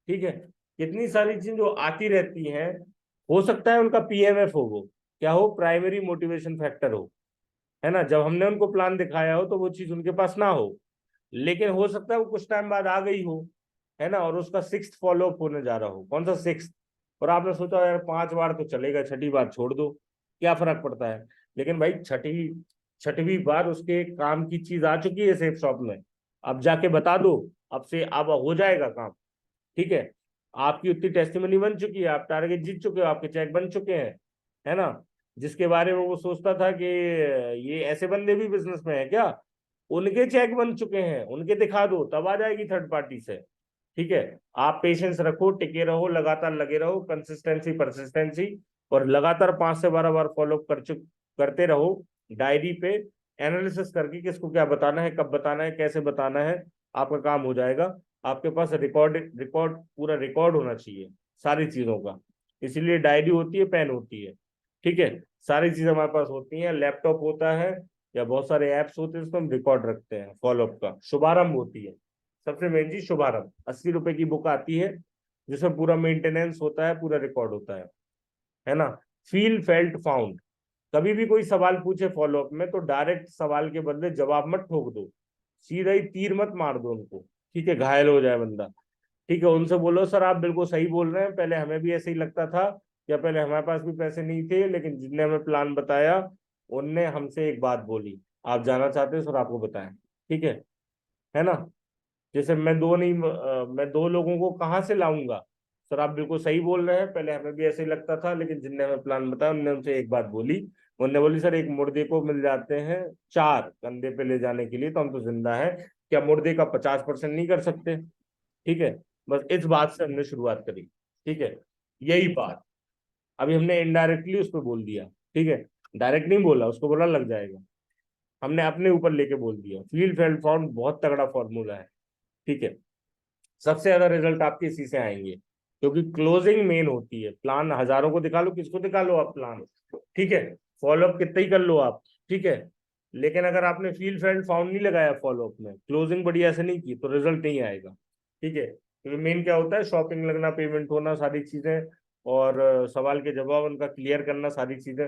ठीक है। कितनी सारी चीजें जो आती रहती हैं, हो सकता है उनका PMF हो, वो क्या हो, प्राइमरी मोटिवेशन फैक्टर हो, है ना, जब हमने उनको प्लान दिखाया हो तो वो चीज उनके पास ना हो, लेकिन हो सकता है वो कुछ टाइम बाद आ गई हो, है ना, और उसका 6th फॉलोअप होने जा रहा हो, कौन सा 6th, और आपने सोचा यार 5 बार तो चलेगा, छठी बार छोड़ दो, क्या फर्क पड़ता है। लेकिन भाई छठवीं बार उसके काम की चीज आ चुकी है सेफ शॉप में, अब जाके बता दो, अब से अब हो जाएगा काम, ठीक है। आपकी उतनी टेस्टिमनी बन चुकी है, आप टारगेट जीत चुके हो, आपके चेक बन चुके हैं, है ना। जिसके बारे में वो सोचता था कि ये ऐसे बंदे भी बिजनेस में है क्या, उनके चेक बन चुके हैं, उनके दिखा दो, तब आ जाएगी थर्ड पार्टी से। ठीक है, आप पेशेंस रखो, टिके रहो, लगातार लगे रहो, कंसिस्टेंसी परसिस्टेंसी, और लगातार 5 से 12 बार फॉलो करते रहो, डायरी पे एनालिसिस करके किसको क्या बताना है, कब बताना है, कैसे बताना है, आपका काम हो जाएगा। आपके पास रिकॉर्ड पूरा रिकॉर्ड होना चाहिए सारी चीजों का, इसीलिए डायरी होती है, पेन होती है। ठीक है, सारी चीजें हमारे पास होती हैं, लैपटॉप होता है या बहुत सारे ऐप्स होते हैं, उसमें हम रिकॉर्ड रखते हैं फॉलोअप का। शुभारंभ होती है, सबसे मेन चीज शुभारंभ, 80 रुपए की बुक आती है जिसमें पूरा मेंटेनेंस होता है, पूरा रिकॉर्ड होता है ना। फील फेल्ट फाउंड, कभी भी कोई सवाल पूछे फॉलोअप में तो डायरेक्ट सवाल के बदले जवाब मत ठोक दो, सीधा ही तीर मत मार दो उनको, ठीक है, घायल हो जाए बंदा। ठीक है, उनसे बोलो सर आप बिल्कुल सही बोल रहे हैं, पहले हमें भी ऐसे ही लगता था, या पहले हमारे पास भी पैसे नहीं थे, लेकिन जिनने हमें प्लान बताया उनने हमसे एक बात बोली, आप जाना चाहते हो सर आपको बताएं। ठीक है ना। जैसे मैं 2 लोगों को कहाँ से लाऊंगा, सर आप बिल्कुल सही बोल रहे हैं, पहले हमें भी ऐसे ही लगता था, लेकिन जिनने हमें प्लान बताया उनने हमसे एक बात बोली, उनने बोली सर एक मुर्दे को मिल जाते हैं 4 कंधे पे ले जाने के लिए, तो हम तो जिंदा है, क्या मुर्दे का 50% नहीं कर सकते। ठीक है, बस इस बात से हमने शुरुआत करी। ठीक है, यही बात अभी हमने इनडायरेक्टली उस पर बोल दिया। ठीक है, डायरेक्ट नहीं बोला, उसको बोला लग जाएगा, हमने अपने ऊपर लेके बोल दिया। फील फेल्ट फाउंड बहुत तगड़ा फॉर्मूला है। ठीक है, सबसे ज्यादा रिजल्ट आपके इसी से आएंगे, क्योंकि क्लोजिंग मेन होती है। प्लान हजारों को दिखा लो, किसको दिखा लो आप प्लान, ठीक है, फॉलोअप कितना ही कर लो आप, ठीक है, लेकिन अगर आपने फील फेल्ट फाउंड नहीं लगाया फॉलोअप में, क्लोजिंग बढ़िया से नहीं की, तो रिजल्ट नहीं आएगा। ठीक है, क्योंकि मेन क्या होता है, शॉपिंग लगना, पेमेंट होना, सारी चीजें, और सवाल के जवाब उनका क्लियर करना, सारी चीजें।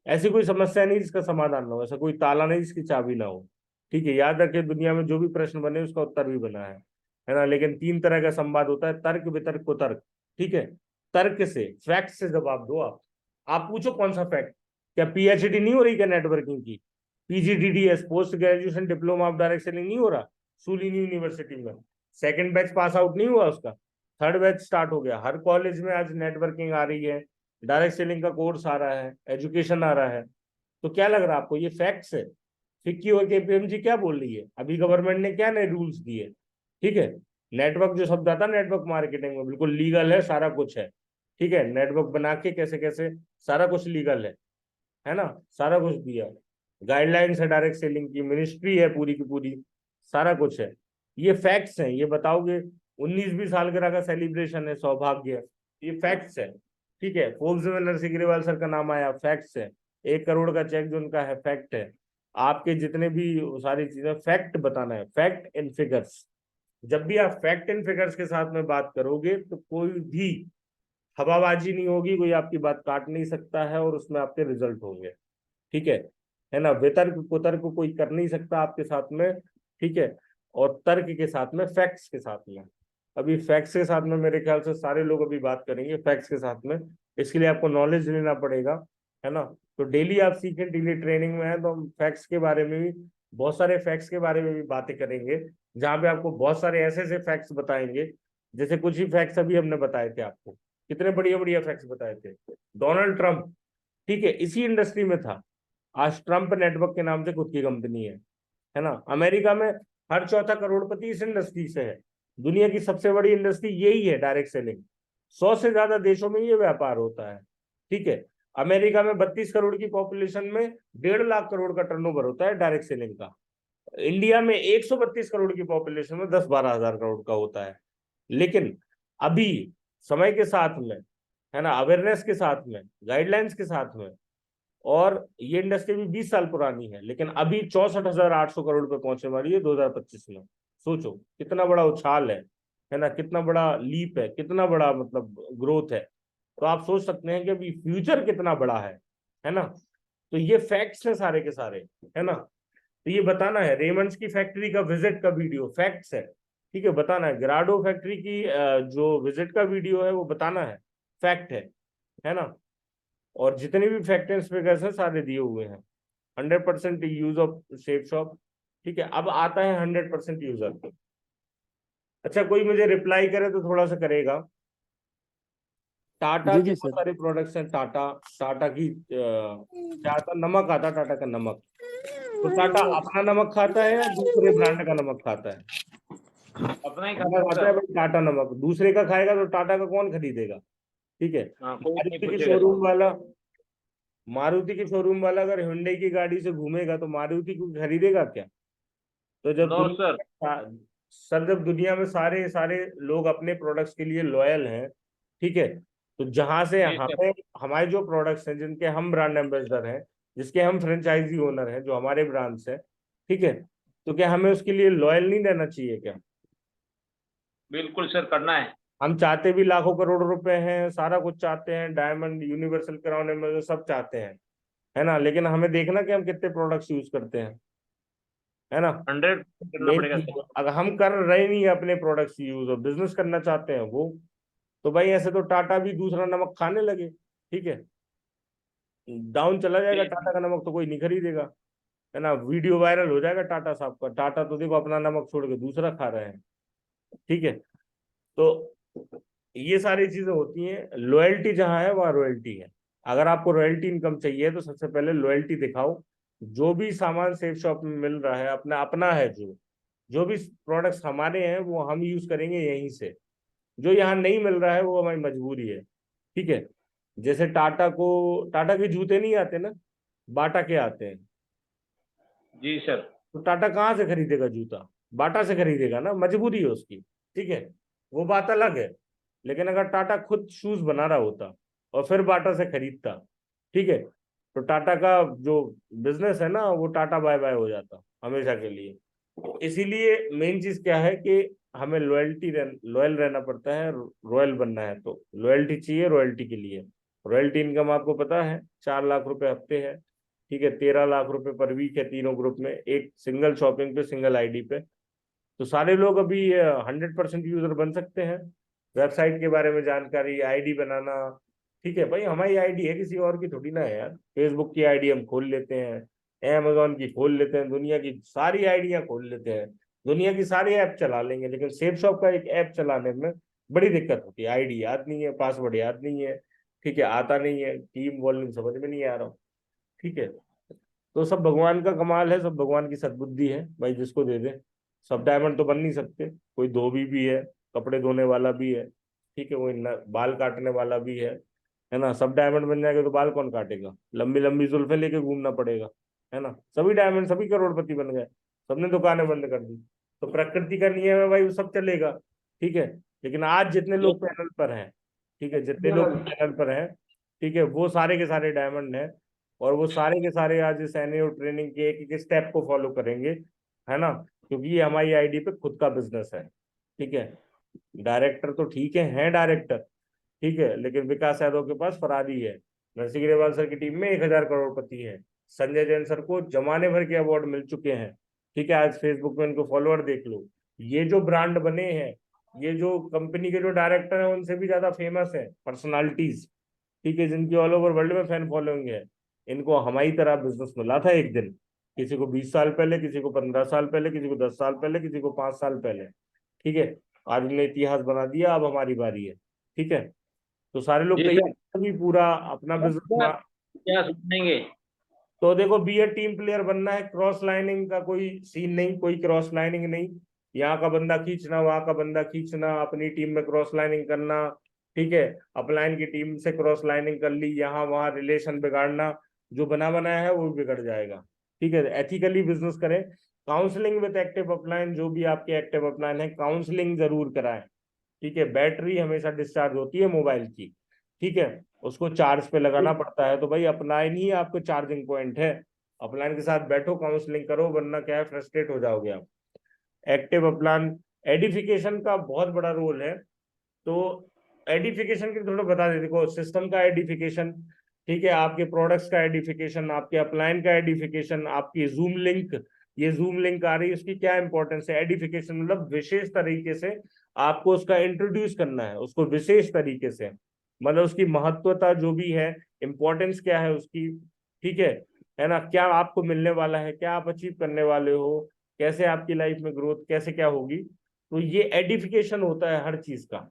ऐसी कोई समस्या नहीं जिसका समाधान ना हो, ऐसा कोई ताला नहीं जिसकी चाबी ना हो। ठीक है, याद रखिए दुनिया में जो भी प्रश्न बने उसका उत्तर भी बना है ना। लेकिन 3 तरह का संवाद होता है, तर्क, वितर्क, कुतर्क। ठीक है, तर्क से, फैक्ट से जवाब दो आप पूछो कौन सा फैक्ट, क्या पीएचडी नहीं हो रही क्या नेटवर्किंग की, PGDDS, post graduation diploma of direct selling नहीं हो रहा सूलिनी यूनिवर्सिटी में, सेकंड बैच पास आउट नहीं हुआ उसका, थर्ड बैच स्टार्ट हो गया, हर कॉलेज में आज नेटवर्किंग आ रही है, डायरेक्ट सेलिंग का कोर्स आ रहा है, एजुकेशन आ रहा है। तो क्या लग रहा है आपको, ये फैक्ट्स है। फिक्की और केपीएमजी क्या बोल रही है, अभी गवर्नमेंट ने क्या नए रूल्स दिए। ठीक है, नेटवर्क जो शब्द आता है नेटवर्क मार्केटिंग में, बिल्कुल लीगल है, सारा कुछ है। ठीक है, नेटवर्क बना के कैसे कैसे, सारा कुछ लीगल है ना, सारा कुछ दिया, गाइडलाइंस है, डायरेक्ट सेलिंग की मिनिस्ट्री है पूरी की पूरी, सारा कुछ है। ये फैक्ट्स हैं, ये बताओगे 19वीं सालगिरह का सेलिब्रेशन है, सौभाग्य, ये फैक्ट्स है। ठीक है, फोर्ब्स में नरसिंह ग्रेवाल सर का नाम आया, फैक्ट्स है। 1 करोड़ का चेक जो उनका है, फैक्ट है। आपके जितने भी सारी चीजें फैक्ट बताना है, फैक्ट इन फिगर्स। जब भी आप फैक्ट इन फिगर्स के साथ में बात करोगे तो कोई भी हवाबाजी नहीं होगी, कोई आपकी बात काट नहीं सकता है, और उसमें आपके रिजल्ट होंगे। ठीक है ना। वितर्क कुतर्क कोई कर नहीं सकता आपके साथ में। ठीक है, और तर्क के साथ में, फैक्ट्स के साथ में। अभी फैक्ट्स के साथ में मेरे ख्याल से सारे लोग अभी बात करेंगे फैक्ट्स के साथ में, इसके लिए आपको नॉलेज लेना पड़ेगा, है ना। तो डेली आप सीखें, डेली ट्रेनिंग में है तो हम फैक्ट्स के बारे में भी, बहुत सारे फैक्ट्स के बारे में भी बातें करेंगे, जहाँ पे आपको बहुत सारे ऐसे ऐसे फैक्ट्स बताएंगे। जैसे कुछ ही फैक्ट्स अभी हमने बताए थे आपको, कितने बढ़िया बढ़िया फैक्ट्स बताए थे। डोनाल्ड ट्रंप, ठीक है, इसी इंडस्ट्री में था, आज ट्रंप नेटवर्क के नाम से खुद की कंपनी है ना। अमेरिका में हर चौथा करोड़पति इस इंडस्ट्री से है। दुनिया की सबसे बड़ी इंडस्ट्री यही है, डायरेक्ट सेलिंग। 100 से ज्यादा देशों में ये व्यापार होता है। ठीक है, अमेरिका में 32 करोड़ की पॉपुलेशन में 1.5 लाख करोड़ का टर्नओवर होता है डायरेक्ट सेलिंग का। इंडिया में 132 करोड़ की पॉपुलेशन में 10-12 हजार करोड़ का होता है। लेकिन अभी समय के साथ में, है ना, अवेयरनेस के साथ में, गाइडलाइंस के साथ में, और ये इंडस्ट्री भी 20 साल पुरानी है, लेकिन अभी 64,800 करोड़ पे पहुंचने वाली है 2025 में। सोचो कितना बड़ा उछाल है ना, कितना बड़ा लीप है, कितना बड़ा मतलब ग्रोथ है। तो आप सोच सकते हैं कि अभी फ्यूचर कितना बड़ा है ना। तो ये फैक्ट्स है सारे के सारे, है ना। तो ये बताना है, रेमंड्स की फैक्ट्री का विजिट का वीडियो फैक्ट्स है। ठीक है, बताना है, ग्राडो फैक्ट्री की जो विजिट का वीडियो है वो बताना है, फैक्ट है ना। और जितने भी फैक्टर्स फिगर्स हैं सारे दिए हुए हैं। 100% यूज ऑफ सेफ शॉप। ठीक है, अब आता है 100% यूजर। अच्छा, कोई मुझे रिप्लाई करे तो थोड़ा सा करेगा, टाटा जी के जी बहुत सर। सारे प्रोडक्ट्स हैं। टाटा की क्या आता, नमक आता, टाटा का नमक। तो टाटा अपना नमक खाता है या दूसरे ब्रांड का नमक खाता है? अपना ही अपना खाता है खाता है सर। भाई टाटा नमक। दूसरे का खाएगा तो टाटा का कौन खरीदेगा? ठीक है। हाँ, कोई नहीं मारुति की पूछेगा शोरूम सर। वाला मारुति की शोरूम वाला अगर हुंडई की गाड़ी से घूमेगा तो मारुति को खरीदेगा क्या? तो जब नो सर। सर जब दुनिया में सारे सारे लोग अपने प्रोडक्ट्स के लिए लॉयल हैं, ठीक है, तो जहां से जी सर। हमें हमारे जो प्रोडक्ट्स हैं, जिनके हम ब्रांड एम्बेसडर हैं, जिसके हम फ्रेंचाइजी ओनर हैं, जो हमारे ब्रांड्स हैं, ठीक है, तो क्या हमें उसके लिए लॉयल नहीं रहना चाहिए क्या? बिल्कुल सर, करना है। हम चाहते भी लाखों करोड़ रुपए हैं, सारा कुछ चाहते हैं, डायमंड यूनिवर्सल क्राउन एम्बेसडर सब चाहते हैं, है ना, लेकिन हमें देखना कि हम कितने प्रोडक्ट्स यूज करते हैं, है ना। 100 करना मेन पड़ेगा चीज, सर। अगर हम कर रहे नहीं है अपने प्रोडक्ट्स यूज और बिजनेस करना चाहते हैं वो, तो भाई ऐसे तो टाटा भी दूसरा नमक खाने लगे, ठीक है, डाउन चला जाएगा ठीक टाटा का नमक तो कोई नहीं खरीदेगा, है ना, वीडियो वायरल हो जाएगा टाटा साहब का, टाटा तो देखो अपना नमक छोड़ के दूसरा खा रहे हैं, ठीक है। तो ये सारी चीजें होती हैं। लॉयल्टी जहां है वहां रॉयल्टी है। अगर आपको रॉयल्टी इनकम चाहिए तो सबसे पहले लॉयल्टी दिखाओ। जो भी सामान सेफ शॉप में मिल रहा है अपना अपना है, जो जो भी प्रोडक्ट्स हमारे हैं वो हम यूज करेंगे यहीं से। जो यहाँ नहीं मिल रहा है वो हमारी मजबूरी है, ठीक है। जैसे टाटा के जूते नहीं आते ना, बाटा के आते हैं। जी सर। तो टाटा कहाँ से खरीदेगा जूता? बाटा से खरीदेगा ना, मजबूरी है उसकी, ठीक है, वो बात अलग है। लेकिन अगर टाटा खुद शूज बना रहा होता और फिर बाटा से खरीदता, ठीक है, तो टाटा का जो बिजनेस है ना वो टाटा बाय बाय हो जाता हमेशा के लिए। तो इसीलिए मेन चीज क्या है कि हमें लॉयल रहना पड़ता है, रॉयल बनना है तो लॉयल्टी चाहिए। रॉयल्टी के लिए रॉयल्टी इनकम आपको पता है 4 लाख रुपए हफ्ते है, ठीक है, 13 लाख रुपए पर वीक है तीनों ग्रुप में, एक सिंगल शॉपिंग पे, सिंगल आईडी पे। तो सारे लोग अभी 100% यूजर बन सकते हैं। वेबसाइट के बारे में जानकारी, आईडी बनाना, ठीक है भाई, हमारी आईडी है, किसी और की थोड़ी ना है यार। फेसबुक की आईडी हम खोल लेते हैं, अमेजोन की खोल लेते हैं, दुनिया की सारी आईडियां खोल लेते हैं, दुनिया की सारी ऐप चला लेंगे, लेकिन सेफ शॉप का एक ऐप चलाने में बड़ी दिक्कत होती है। आईडी याद नहीं है, पासवर्ड याद नहीं है, ठीक है, आता नहीं है, टीम वॉल्यूम समझ में नहीं आ रहा, ठीक है। तो सब भगवान का कमाल है, सब भगवान की सद्बुद्धि है भाई, जिसको दे दे। सब डायमंड तो बन नहीं सकते, कोई धोबी भी है, कपड़े धोने वाला भी है, ठीक है, कोई बाल काटने वाला भी है ना। सब डायमंड बन जाएंगे तो बाल कौन काटेगा? लंबी लंबी जुल्फे लेके घूमना पड़ेगा, है ना। सभी डायमंड, सभी करोड़पति बन गए, सबने दुकानें बंद कर दी। तो प्रकृति का नियम है भाई, वो सब चलेगा, ठीक है। लेकिन आज जितने ये लोग पैनल पर हैं, ठीक है, जितने लोग पैनल पर हैं, ठीक है, वो सारे के सारे डायमंड हैं। और वो सारे के सारे आज इस एनएओ ट्रेनिंग के एक एक स्टेप को फॉलो करेंगे, है ना, क्योंकि ये हमारी आईडी पे खुद का बिजनेस है, ठीक है। डायरेक्टर तो ठीक है डायरेक्टर, ठीक है, लेकिन विकास यादव के पास फरारी है। नरसिंह ग्रेवाल सर की टीम में 1,000 करोड़पति है। संजय जैन सर को जमाने भर के अवार्ड मिल चुके हैं, ठीक है, आज फेसबुक में इनको फॉलोअर देख लो। ये जो ब्रांड बने हैं, ये जो कंपनी के जो डायरेक्टर हैं उनसे भी ज्यादा फेमस है पर्सनालिटीज, ठीक है, जिनकी ऑल ओवर वर्ल्ड में फैन फॉलोइंग है। इनको हमारी तरह बिजनेस मिला था एक दिन, किसी को 20 साल पहले, किसी को 15 साल पहले, किसी को 10 साल पहले, किसी को 5 साल पहले, ठीक है। आज ने इतिहास बना दिया, अब हमारी बारी है, ठीक है। तो सारे लोग जी सर। तैयार भी पूरा अपना क्या बिजनेस। क्या सुनेंगे? तो देखो, बी ए टीम प्लेयर बनना है, क्रॉस लाइनिंग का कोई सीन नहीं, कोई क्रॉस लाइनिंग नहीं। यहाँ का बंदा खींचना, वहां का बंदा खींचना, अपनी टीम में क्रॉस लाइनिंग करना, ठीक है, अपलाइन की टीम से क्रॉस लाइनिंग कर ली, यहाँ वहाँ रिलेशन बिगाड़ना, जो बना बनाया है वो भी बिगड़ जाएगा, ठीक है। एथिकली बिजनेस करें। काउंसलिंग विद एक्टिव अपलाइन, जो भी आपके एक्टिव अपलाइन है काउंसलिंग जरूर कराएं, ठीक है। बैटरी हमेशा डिस्चार्ज होती है मोबाइल की, ठीक है, उसको चार्ज पे लगाना पड़ता है। तो भाई अपलाइन ही आपको चार्जिंग पॉइंट है, अपलाइन के साथ बैठो, काउंसलिंग करो, वरना क्या है, फ्रस्ट्रेट हो जाओगे आप। एक्टिव अपलाइन एडिफिकेशन का बहुत बड़ा रोल है। तो एडिफिकेशन के थोड़ा बता देते, देखो, सिस्टम का एडिफिकेशन, ठीक है, आपके प्रोडक्ट्स का एडिफिकेशन, आपके अपलाइन का एडिफिकेशन, आपकी जूम लिंक, ये जूम लिंक आ रही है, उसकी क्या इंपॉर्टेंस है। एडिफिकेशन मतलब विशेष तरीके से आपको उसका इंट्रोड्यूस करना है, उसको विशेष तरीके से, मतलब उसकी महत्वता जो भी है, इंपॉर्टेंस क्या है उसकी, ठीक है ना, क्या आपको मिलने वाला है, क्या आप अचीव करने वाले हो, कैसे आपकी लाइफ में ग्रोथ कैसे क्या होगी। तो ये एडिफिकेशन होता है हर चीज का,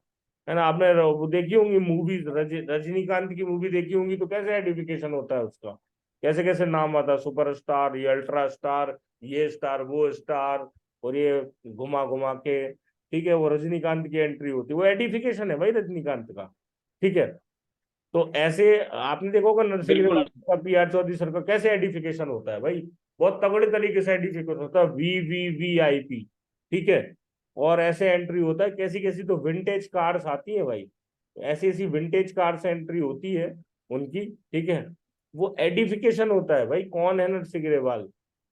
है ना। आपने वो देखी होंगी मूवीज, रजनीकांत की मूवी देखी होंगी, तो कैसे आइडेंटिफिकेशन होता है उसका, कैसे कैसे नाम आता है, सुपरस्टार, ये अल्ट्रा स्टार, ये स्टार, वो स्टार, और ये घुमा घुमा के, ठीक है, वो रजनीकांत की एंट्री होती है, वो आइडेंटिफिकेशन है भाई रजनीकांत का। ठीक है, तो ऐसे आपने देखा होगा नरसिंह बिल्कुल। का, PR चौधरी सर का कैसे आइडेंटिफिकेशन होता है भाई, बहुत तगड़े तरीके से आइडेंटिफिकेशन होता है, VVVIP। ठीक है, और ऐसे एंट्री होता है, कैसी कैसी तो विंटेज कार्स आती है भाई, ऐसी ऐसी विंटेज कार्स एंट्री होती है उनकी। ठीक है, वो आइडेंटिफिकेशन होता है भाई, कौन है नरसिंह ग्रेवाल,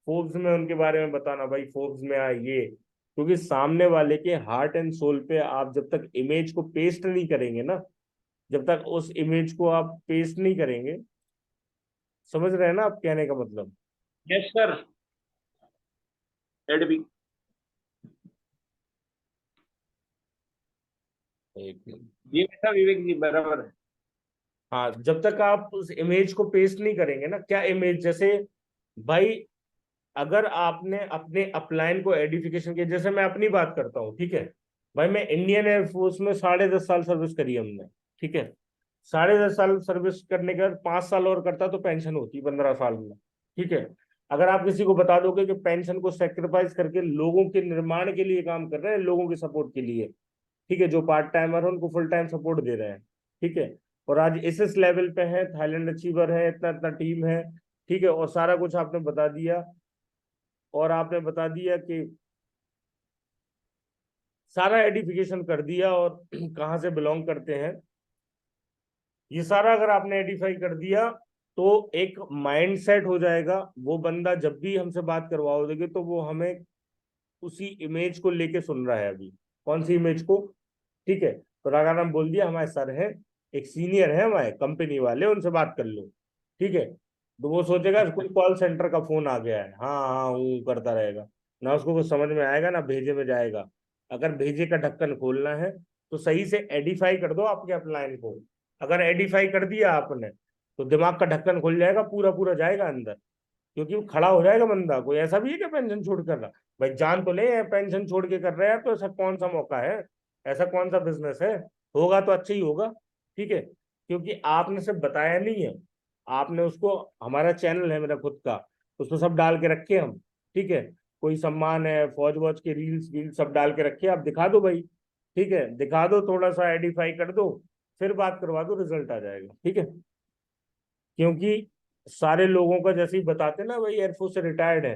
फोर्ब्स में उनके बारे में बताना भाई, फोर्ब्स में आइए, क्योंकि सामने वाले के हार्ट एंड सोल पे आप जब तक इमेज को पेस्ट नहीं करेंगे ना, जब तक उस इमेज को आप पेस्ट नहीं करेंगे, समझ रहे हैं ना आप कहने का मतलब। Yes sir. एडबी। एक मिनट। जी बेटा विवेक जी बराबर है। हाँ, जब तक आप उस इमेज को पेस्ट नहीं करेंगे ना, क्या इमेज, जैसे भाई अगर आपने अपने अपलाइन को एडिफिकेशन किया, जैसे मैं अपनी बात करता हूँ, ठीक है भाई, मैं इंडियन एयरफोर्स में 10.5 साल सर्विस करी हमने। ठीक है, 10.5 साल सर्विस करने के बाद 5 साल और करता तो पेंशन होती 15 साल में। ठीक है, अगर आप किसी को बता दोगे कि पेंशन को सेक्रीफाइस करके लोगों के निर्माण के लिए काम कर रहे हैं, लोगों के सपोर्ट के लिए, ठीक है, जो पार्ट टाइमर है उनको फुल टाइम सपोर्ट दे रहे हैं, ठीक है, और आज इस लेवल पे है, थाईलैंड अचीवर है, इतना इतना टीम है, ठीक है, और सारा कुछ आपने बता दिया, और आपने बता दिया कि सारा आइडेंटिफिकेशन कर दिया, और कहाँ से बिलोंग करते हैं, ये सारा अगर आपने आइडेंटिफाई कर दिया, तो एक माइंड सेट हो जाएगा। वो बंदा जब भी हमसे बात करवाओगे तो वो हमें उसी इमेज को लेके सुन रहा है। अभी कौन सी इमेज को, ठीक है, तो अगर हम बोल दिया हमारे सर है, एक सीनियर है हमारे कंपनी वाले, उनसे बात कर लो, ठीक है, तो वो सोचेगा कोई कॉल सेंटर का फोन आ गया है, हाँ हाँ वो करता रहेगा, ना उसको कुछ समझ में आएगा ना भेजे में जाएगा। अगर भेजे का ढक्कन खोलना है तो सही से एडिफाई कर दो आपके अपलाइन को, अगर एडिफाई कर दिया आपने तो दिमाग का ढक्कन खुल जाएगा, पूरा पूरा जाएगा अंदर, क्योंकि वो खड़ा हो जाएगा बंदा। कोई ऐसा भी है कि पेंशन छोड़ कर रहा, भाई जान तो ले पेंशन छोड़ के कर रहे हैं, तो ऐसा कौन सा मौका है, ऐसा कौन सा बिजनेस है, होगा तो अच्छा ही होगा। ठीक है, क्योंकि आपने सिर्फ बताया नहीं है, आपने उसको, हमारा चैनल है मेरा खुद का, उसमें सब डाल के रखे हम, ठीक है, कोई सम्मान है, फौज वौज के रील्स वील्स सब डाल के रखे, आप दिखा दो भाई, ठीक है, दिखा दो, थोड़ा सा आइडेंटिफाई कर दो, फिर बात करवा दो, रिजल्ट आ जाएगा। ठीक है, क्योंकि सारे लोगों का जैसे ही बताते ना भाई एयरफोर्स से रिटायर्ड है,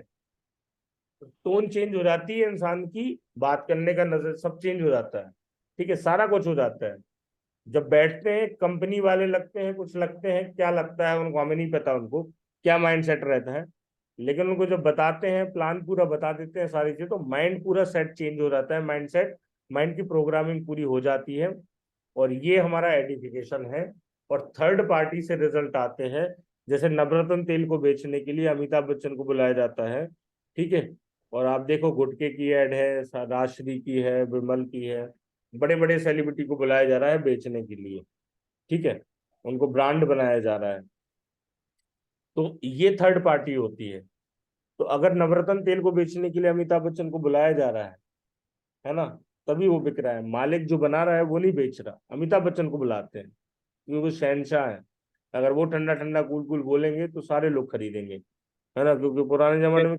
टोन चेंज हो जाती है इंसान की, बात करने का नजर सब चेंज हो जाता है, ठीक है, सारा कुछ हो जाता है। जब बैठते हैं कंपनी वाले लगते हैं, कुछ लगते हैं, क्या लगता है उनको हमें नहीं पता उनको क्या माइंड सेट रहता है, लेकिन उनको जब बताते हैं, प्लान पूरा बता देते हैं सारी चीजें, तो माइंड पूरा सेट चेंज हो जाता है, माइंड सेट, माइंड की प्रोग्रामिंग पूरी हो जाती है, और ये हमारा आइडेंटिफिकेशन है। और थर्ड पार्टी से रिजल्ट आते हैं, जैसे नवरत्न तेल को बेचने के लिए अमिताभ बच्चन को बुलाया जाता है, ठीक है, और आप देखो गुटके की एड है, राजश्री की है, विमल की है, बड़े बड़े सेलिब्रिटी को बुलाया जा रहा है बेचने के लिए, ठीक है, उनको ब्रांड बनाया जा रहा है, तो ये थर्ड पार्टी होती है। तो अगर नवरत्न तेल को बेचने के लिए अमिताभ बच्चन को बुलाया जा रहा है ना, तभी वो बिक रहा है, मालिक जो बना रहा है वो नहीं बेच रहा, अमिताभ बच्चन को बुलाते हैं क्योंकि वो शहनशाह है, अगर वो ठंडा ठंडा कूल कूल बोलेंगे तो सारे लोग खरीदेंगे, है ना, क्योंकि पुराने जमाने में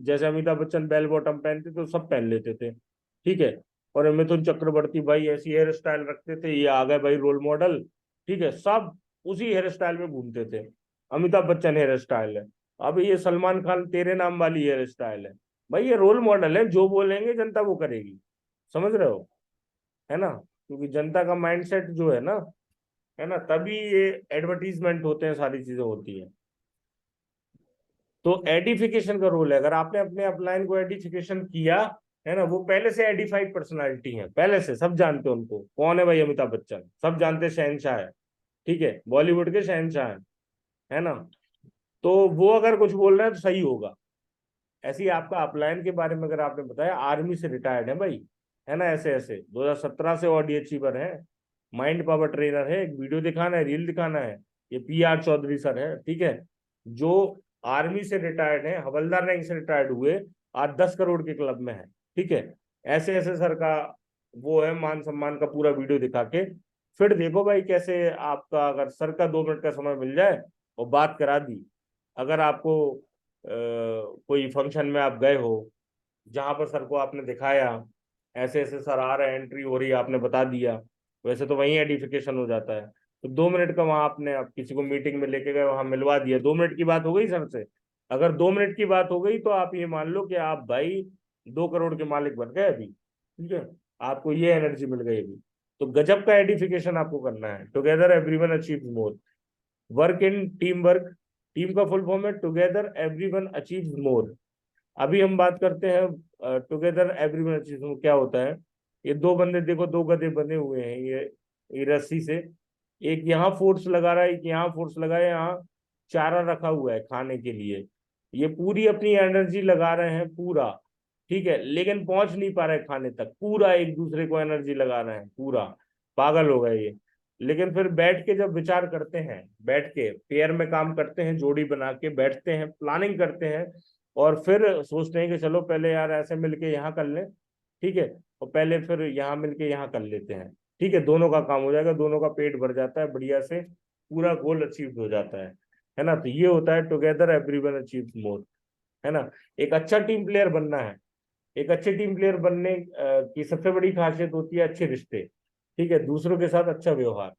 जैसे अमिताभ बच्चन बेल बॉटम पहनते थे तो सब पहन लेते थे, ठीक है, और मिथुन चक्रवर्ती भाई ऐसी हेयर स्टाइल रखते थे, ये आ गए भाई रोल मॉडल, ठीक है, सब उसी हेयर स्टाइल में घूमते थे, अमिताभ बच्चन हेयर स्टाइल है, अब ये सलमान खान तेरे नाम वाली हेयर स्टाइल है, भाई ये रोल मॉडल है, जो बोलेंगे जनता वो करेगी, समझ रहे हो, है ना, क्योंकि जनता का माइंडसेट जो है ना, तभी ये एडवर्टीजमेंट होते हैं, सारी चीजें होती हैं। तो एडिफिकेशन का रोल है, अगर आपने अपने अपलाइन को एडिफिकेशन किया, है ना, वो पहले से एडिफाइड पर्सनालिटी है, पहले से सब जानते हैं उनको, कौन है भाई अमिताभ बच्चन, सब जानते हैं, शहनशाह है, ठीक है, बॉलीवुड के शहनशाह है ना, तो वो अगर कुछ बोल रहे हैं तो सही होगा। ऐसे ही आपका अपलाइन के बारे में अगर आपने बताया आर्मी से रिटायर्ड है भाई, है ना, ऐसे ऐसे 2017 से ऑडी अचीवर है, माइंड पावर ट्रेनर है, एक वीडियो दिखाना है, रील दिखाना है, ये PR चौधरी सर है, ठीक है, जो आर्मी से रिटायर्ड है, हवलदार रैंक से रिटायर्ड हुए, आज 10 करोड़ के क्लब में है, ठीक है, ऐसे ऐसे सर का वो है मान सम्मान का पूरा वीडियो दिखा के। फिर देखो भाई कैसे आपका, अगर सर का 2 मिनट का समय मिल जाए और बात करा दी, अगर आपको कोई फंक्शन में आप गए हो जहां पर सर को आपने दिखाया, ऐसे ऐसे सर आ रहे हैं, एंट्री हो रही है, आपने बता दिया, वैसे तो वहीं एडिफिकेशन हो जाता है। तो 2 मिनट का वहां आपने, आप किसी को मीटिंग में लेके गए, वहां मिलवा दिया, 2 मिनट की बात हो गई सर से। अगर 2 मिनट की बात हो गई तो आप ये मान लो कि आप भाई 2 करोड़ के मालिक बन गए अभी, ठीक है। आपको ये एनर्जी मिल गई अभी। तो गजब का एडिफिकेशन आपको करना है। Together everyone achieves more, work in team work, team का फुल फॉर्म है टुगेदर एवरीवन अचीव्स मोर। अभी हम बात करते हैं टुगेदर एवरीवन अचीव्स मोर क्या होता है। ये दो बंदे देखो, दो गधे बंधे हुए हैं ये रस्सी से, एक यहाँ फोर्स लगा रहा है, एक यहाँ फोर्स लगा है, यहाँ चारा रखा हुआ है खाने के लिए, ये पूरी अपनी एनर्जी लगा रहे हैं पूरा, ठीक है, लेकिन पहुंच नहीं पा रहे खाने तक, पूरा एक दूसरे को एनर्जी लगा रहे हैं पूरा, पागल हो गए ये। लेकिन फिर बैठ के जब विचार करते हैं, बैठ के पेयर में काम करते हैं, जोड़ी बना के बैठते हैं, प्लानिंग करते हैं, और फिर सोचते हैं कि चलो पहले यार ऐसे मिलके यहाँ कर लें, ठीक है, और पहले फिर यहाँ मिलके यहाँ कर लेते हैं, ठीक है, दोनों का काम हो जाएगा, दोनों का पेट भर जाता है बढ़िया से, पूरा गोल अचीव हो जाता है ना। तो ये होता है टुगेदर एवरीवन अचीव्स मोर, है ना। एक अच्छा टीम प्लेयर बनना है, एक अच्छे टीम प्लेयर बनने की सबसे बड़ी खासियत होती है अच्छे रिश्ते, ठीक है, दूसरों के साथ अच्छा व्यवहार,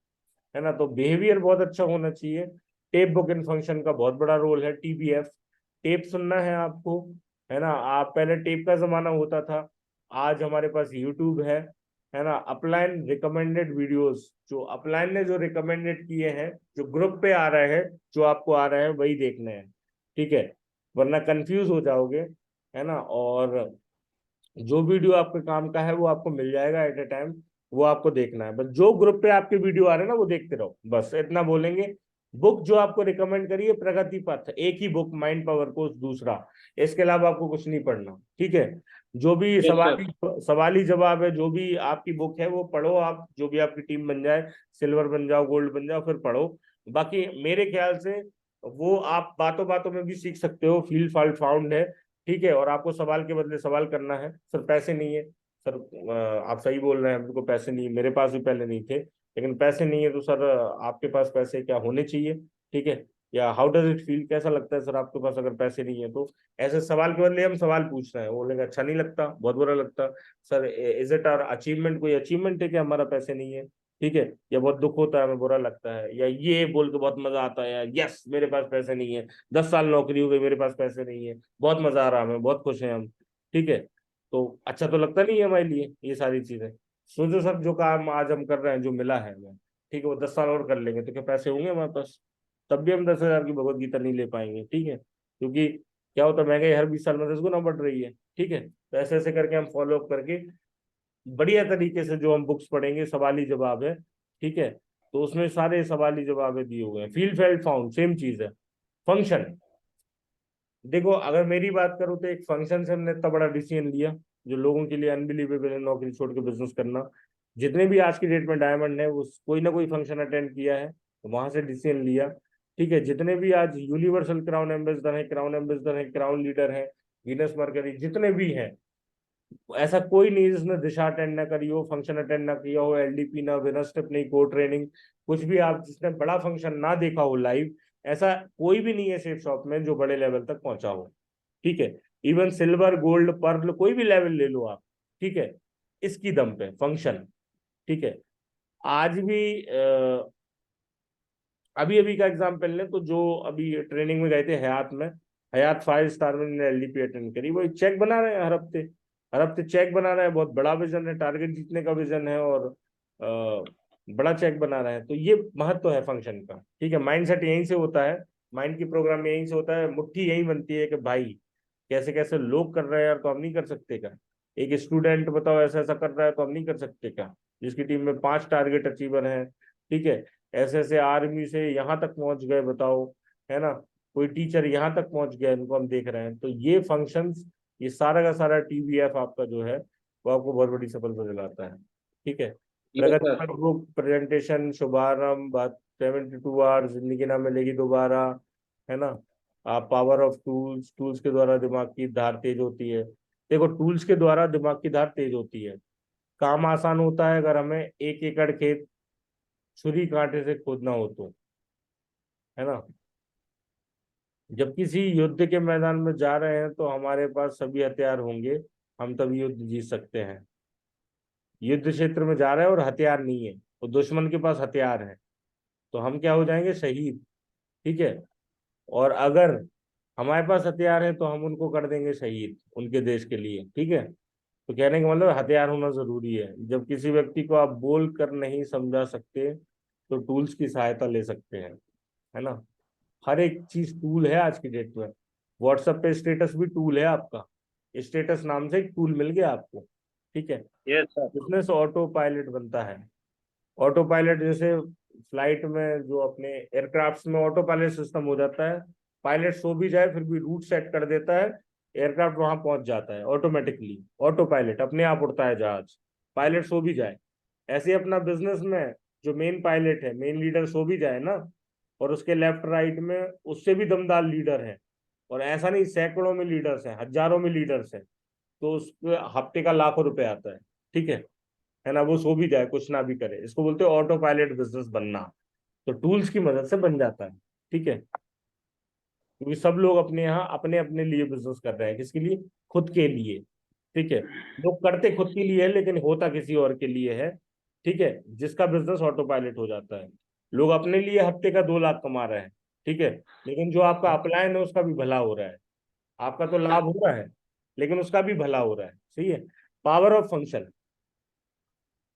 है ना। तो बिहेवियर बहुत अच्छा होना चाहिए। टेप बुक इन फंक्शन का बहुत बड़ा रोल है, टीबीएफ, टेप सुनना है आपको, है ना। आप पहले टेप का जमाना होता था, आज हमारे पास यूट्यूब है ना। अपलाइन रिकमेंडेड वीडियोस, जो अपलाइन ने जो रिकमेंडेड किए हैं, जो ग्रुप पे आ रहे हैं, जो आपको आ रहे हैं वही देखने हैं, ठीक है, वरना कंफ्यूज हो जाओगे, है ना। और जो वीडियो आपके काम का है वो आपको मिल जाएगा एट ए टाइम, वो आपको देखना है, बस जो ग्रुप पे आपके वीडियो आ रहे हैं ना वो देखते रहो, बस इतना बोलेंगे। बुक जो आपको रिकमेंड करिए प्रगति पथ, एक ही बुक, माइंड पावर कोर्स दूसरा, इसके अलावा आपको कुछ नहीं पढ़ना, ठीक है। जो भी यस सर। सवाली जवाब है, जो भी आपकी बुक है वो पढ़ो आप, जो भी आपकी टीम बन जाए, सिल्वर बन जाओ, गोल्ड बन जाओ, फिर पढ़ो। बाकी मेरे ख्याल से वो आप बातों बातों में भी सीख सकते हो, फील फाल्ट फाउंड है, ठीक है। और आपको सवाल के बदले सवाल करना है, सर पैसे नहीं है, सर आप सही बोल रहे हैं, मेरे को पैसे नहीं है, मेरे पास भी पहले नहीं थे, लेकिन पैसे नहीं है तो सर आपके पास पैसे क्या होने चाहिए, ठीक है। या हाउ डज इट फील, कैसा लगता है सर आपके पास अगर पैसे नहीं है तो, ऐसे सवाल के बदले हम सवाल पूछ रहे हैं, वो बोलेंगे अच्छा नहीं लगता, बहुत बुरा लगता, sir is it our achievement, कोई अचीवमेंट है कि हमारा पैसे नहीं है, ठीक है, या बहुत दुख होता है, हमें बुरा लगता है, या ये बोल के बहुत मजा आता है यार, यस मेरे पास पैसे नहीं है, 10 साल नौकरी हो गई मेरे पास पैसे नहीं है, बहुत मजा आ रहा है, हमें बहुत खुश हैं हम, ठीक है। तो अच्छा तो लगता नहीं है हमारे लिए ये सारी चीजें। सोचो सर जो काम आज हम कर रहे हैं, जो मिला है हमें, ठीक है, वो 10 साल और कर लेंगे तो क्या पैसे होंगे हमारे पास, तब भी हम 10,000 की भगवत गीता नहीं ले पाएंगे, ठीक है, क्योंकि क्या होता है, महंगाई हर 20 साल में 10 गुना बढ़ रही है, ठीक है। तो ऐसे ऐसे करके हम फॉलो अप करके बढ़िया तरीके से जो हम बुक्स पढ़ेंगे, सवाली जवाब है, ठीक है, तो उसमें सारे सवाली जवाब दिए हुए हैं। फील फेल्ट फाउंड सेम चीज है। फंक्शन, देखो अगर मेरी बात करूँ तो एक फंक्शन से हमने इतना बड़ा डिसीजन लिया जो लोगों के लिए अनबिलीवेबल है, नौकरी छोड़ के बिजनेस करना। जितने भी आज की डेट में डायमंड है वो कोई ना कोई फंक्शन अटेंड किया है, तो वहां से डिसीजन लिया, ठीक है। जितने भी आज यूनिवर्सल क्राउन एम्बेसडर है, क्राउन एम्बेसडर है, क्राउन लीडर है, वीनस मर्करी, जितने भी हैं, ऐसा कोई नहीं जिसने दिशा अटेंड ना करी हो, फंक्शन अटेंड ना किया हो, एलडीपी ना, विनर स्टेप नहीं, कोर ट्रेनिंग, कुछ भी आप जिसने बड़ा फंक्शन ना देखा हो लाइव, ऐसा कोई भी नहीं है सेफ शॉप में जो बड़े लेवल तक पहुंचा हो, ठीक है। इवन सिल्वर गोल्ड पर्ल कोई भी लेवल ले लो आप, ठीक है, इसकी दम पे फंक्शन, ठीक है। आज भी अभी अभी का एग्जाम्पल लें तो जो अभी ट्रेनिंग में गए थे हयात में, हयात 5 स्टार में एलडीपी अटेंड करी, वो एक चेक बना रहे हैं हर हफ्ते, हर हफ्ते चेक बना रहे हैं, बहुत बड़ा विजन है, टारगेट जीतने का विजन है, और बड़ा चेक बना रहे हैं। तो ये महत्व है फंक्शन का, ठीक है। माइंड सेट यहीं से होता है, माइंड की प्रोग्राम यहीं से होता है, मुट्ठी यही बनती है कि भाई कैसे कैसे लोग कर रहे हैं यार, तो हम नहीं कर सकते क्या। एक स्टूडेंट बताओ ऐसा ऐसा कर रहा है तो हम नहीं कर सकते क्या, जिसकी टीम में 5 टारगेट अचीवर हैं, ठीक है, ऐसे ऐसे आर्मी से यहाँ तक पहुंच गए बताओ, है ना, कोई टीचर यहाँ तक पहुंच गया, इनको हम देख रहे हैं। तो ये फंक्शंस, ये सारा का सारा टीबीएफ आपका जो है वो आपको बहुत बड़ी सफलता दिलाता है, ठीक है। यस प्रगति सर। पर ग्रुप प्रेजेंटेशन, शुभारंभ, बात 72 आवर, जिंदगी ना मिलेगी दोबारा, है ना। आप पावर ऑफ टूल्स, टूल्स के द्वारा दिमाग की धार तेज होती है। देखो टूल्स के द्वारा दिमाग की धार तेज होती है, काम आसान होता है अगर हमें 1 एकड़ खेत छुरी कांटे से खोदना हो तो, है ना। जब किसी युद्ध के मैदान में जा रहे हैं तो हमारे पास सभी हथियार होंगे, हम तभी युद्ध जीत सकते हैं। युद्ध क्षेत्र में जा रहे हैं और हथियार नहीं है, तो दुश्मन के पास हथियार है, तो हम क्या हो जाएंगे, शहीद। ठीक है। और अगर हमारे पास हथियार है तो हम उनको कर देंगे शहीद उनके देश के लिए। ठीक है। तो कहने का मतलब हथियार होना जरूरी है। जब किसी व्यक्ति को आप बोल कर नहीं समझा सकते तो टूल्स की सहायता ले सकते हैं, है ना। हर एक चीज टूल है आज की डेट में। व्हाट्सएप पे स्टेटस भी टूल है आपका, स्टेटस नाम से एक टूल मिल गया आपको। ठीक है। Yes sir. Business auto pilot बनता है। ऑटो पायलट जैसे फ्लाइट में जो अपने एयरक्राफ्ट में ऑटो पायलट सिस्टम हो जाता है, पायलट सो भी जाए फिर भी रूट सेट कर देता है, एयरक्राफ्ट वहां पहुंच जाता है ऑटोमेटिकली। ऑटो पायलट अपने आप उड़ता है जहाज, पायलट सो भी जाए। ऐसे ही अपना बिजनेस में जो मेन पायलट है, मेन लीडर सो भी जाए ना, और उसके लेफ्ट राइट में उससे भी दमदार लीडर है, और ऐसा नहीं सैकड़ों में लीडर्स हैं, हजारों में लीडर्स हैं, तो उसके हफ्ते का लाखों रुपए आता है। ठीक है ना। वो सो भी जाए, कुछ ना भी करे, इसको बोलते हैं ऑटो पायलट बिजनेस बनना। तो टूल्स की मदद से बन जाता है। ठीक है। क्योंकि सब लोग अपने यहाँ अपने अपने लिए बिजनेस कर रहे हैं, किसके लिए, खुद के लिए। ठीक है। लोग करते खुद के लिए है लेकिन होता किसी और के लिए है। ठीक है। जिसका बिजनेस ऑटो पायलट हो जाता है। लोग अपने लिए हफ्ते का 2 लाख कमा रहे हैं। ठीक है। लेकिन जो आपका अपलायन है उसका भी भला हो रहा है। आपका तो लाभ हो रहा है लेकिन उसका भी भला हो रहा है। सही है। Power of function.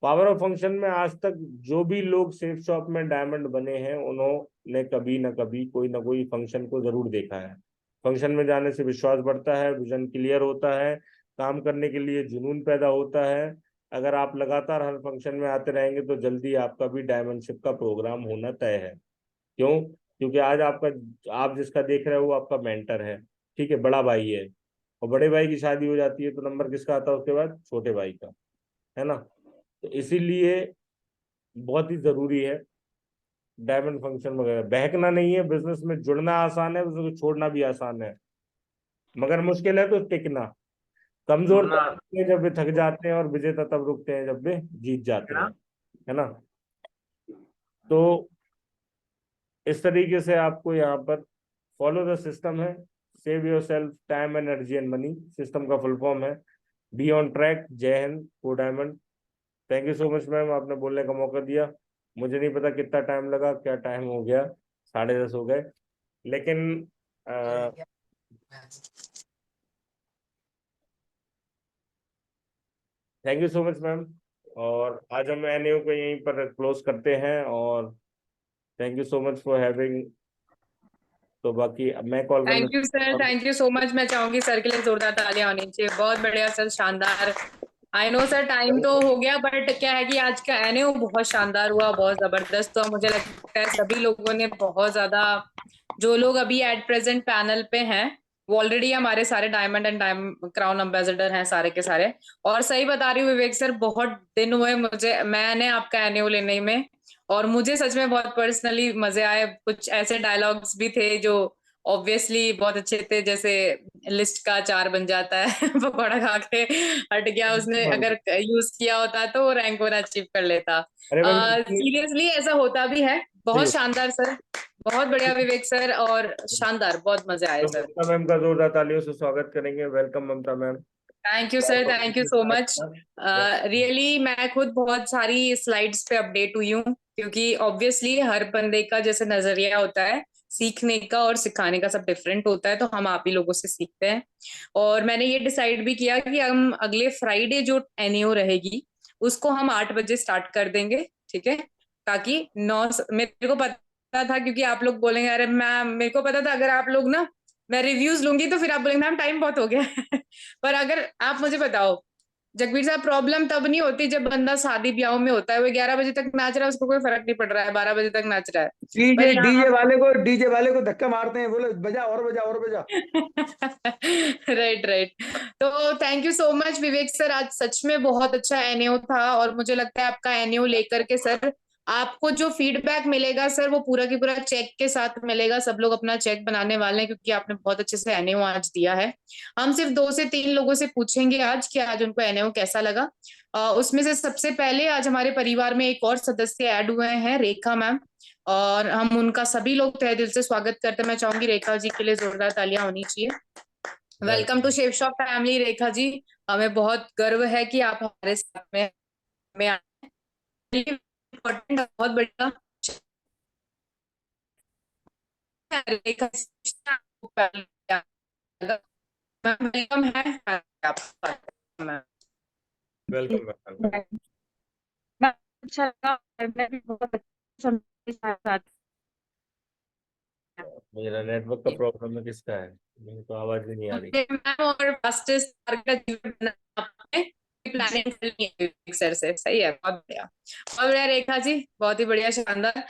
Power of function में आज तक जो भी लोग सेफ शॉप में डायमंड बने हैं उन्होंने कभी ना कभी कोई ना कोई फंक्शन को जरूर देखा है। फंक्शन में जाने से विश्वास बढ़ता है, विजन क्लियर होता है, काम करने के लिए जुनून पैदा होता है। अगर आप लगातार हर फंक्शन में आते रहेंगे तो जल्दी आपका भी डायमंडशिप का प्रोग्राम होना तय है। क्यों? क्योंकि आज आपका, आप जिसका देख रहे हो वो आपका मेंटर है। ठीक है, बड़ा भाई है। और बड़े भाई की शादी हो जाती है तो नंबर किसका आता है उसके बाद, छोटे भाई का, है ना। तो इसीलिए बहुत ही जरूरी है डायमंड फंक्शन वगैरह। बहकना नहीं है, बिजनेस में जुड़ना आसान है, बिजनेस को छोड़ना भी आसान है, मगर मुश्किल है तो टिकना। कमजोर तब रुकते हैं जब वे थक जाते हैं, और विजेता तब रुकते हैं जब वे जीत जाते हैं, है ना। तो इस तरीके से आपको यहाँ पर फॉलो द सिस्टम है। Save your self time energy and money, system का फुल फॉर्म है। Be on track. जय हिंद, को diamond. Thank you so much ma'am, आपने बोलने का मौका दिया। मुझे नहीं पता कितना टाइम लगा, क्या टाइम हो गया, 10:30 हो गए, लेकिन thank you so much ma'am. और आज हम एनयू को यहीं पर क्लोज करते हैं, और thank you so much for having. तो बाकी अब मैं कॉल करना thank you sir, thank you so much. मैं चाहूंगी सर के लिए जोरदार तालियां होनी चाहिए। बहुत बढ़िया सर, शानदार। आई नो सर टाइम तो हो गया, बट क्या है कि आज का एनएओ बहुत शानदार हुआ, बहुत जबरदस्त। तो मुझे लगता है सभी लोगों ने बहुत ज्यादा, जो लोग अभी एट प्रेजेंट पैनल पे हैं वो ऑलरेडी हमारे सारे डायमंड एंड क्राउन एम्बेसडर हैं सारे के सारे। और सही बता रही हूँ विवेक सर, बहुत दिन हुए मैंने आपका एनएओ लेने में, और मुझे सच में बहुत पर्सनली मजे आए। कुछ ऐसे डायलॉग्स भी थे जो ऑब्वियसली बहुत अच्छे थे, जैसे लिस्ट का 4 बन जाता है पकौड़ा खा के हट गया, उसने अगर यूज किया होता तो वो रैंक 1 अचीव कर लेता। अरे मैम सीरियसली ऐसा होता भी है। बहुत शानदार सर, बहुत बढ़िया विवेक सर, और शानदार, बहुत मजे आए सर। ममता मैम का जोरदार तालियों से स्वागत करेंगे। Welcome Mamta ma'am. Thank you sir, thank you so much. Really मैं खुद बहुत सारी स्लाइड्स पे अपडेट हुई हूँ, क्योंकि ऑब्वियसली हर बंदे का जैसे नजरिया होता है सीखने का और सिखाने का, सब डिफरेंट होता है, तो हम आप ही लोगों से सीखते हैं। और मैंने ये डिसाइड भी किया कि हम अगले फ्राइडे जो एनईओ रहेगी उसको हम 8 बजे स्टार्ट कर देंगे। ठीक है, ताकि 9, मेरे को पता था क्योंकि आप लोग बोलेंगे, अरे मैम मेरे को पता था अगर आप लोग ना, मैं रिव्यूज लूंगी तो फिर आप बोलेंगे मैम टाइम बहुत हो गया पर अगर आप मुझे बताओ जगबीर साहब, प्रॉब्लम तब नहीं होती जब बंदा शादी ब्याह में होता है, वो 11 बजे तक नाच रहा है, उसको कोई फर्क नहीं पड़ रहा है, 12 बजे तक नाच रहा है। डीजे डीजे वाले को धक्का मारते हैं, बोले बजा और बजा और बजा। Right right. तो thank you so much Vivek sir, आज सच में बहुत अच्छा एनएओ था, और मुझे लगता है आपका एनएओ लेकर के सर आपको जो फीडबैक मिलेगा सर वो पूरा की पूरा चेक के साथ मिलेगा। सब लोग अपना चेक बनाने वाले हैं क्योंकि आपने बहुत अच्छे से एनएओ आज दिया है। हम सिर्फ 2 से 3 लोगों से पूछेंगे आज कि आज उनको एनएओ कैसा लगा। उसमें से सबसे पहले आज हमारे परिवार में एक और सदस्य ऐड हुए हैं, रेखा मैम, और हम उनका सभी लोग तहे दिल से स्वागत करते हैं। मैं चाहूंगी रेखा जी के लिए जोरदार तालियां होनी चाहिए। Welcome to chef shop family Rekha ji. हमें बहुत गर्व है कि आप हमारे साथ में आए हैं। इम्पोर्टेंट बहुत बढ़िया रेखा वेलकम है आपका। वेलकम। अच्छा लगा और मैं भी बहुत अच्छा साथ मेरा नेटवर्क का प्रॉब्लम है, किसका है? मेरी तो आवाज भी नहीं आ रही। मैम और फास्टेस्ट का जीवन आपने प्लानिंग कर ली है सर से, सही है, बहुत बढ़िया रेखा जी, बहुत ही बढ़िया, शानदार।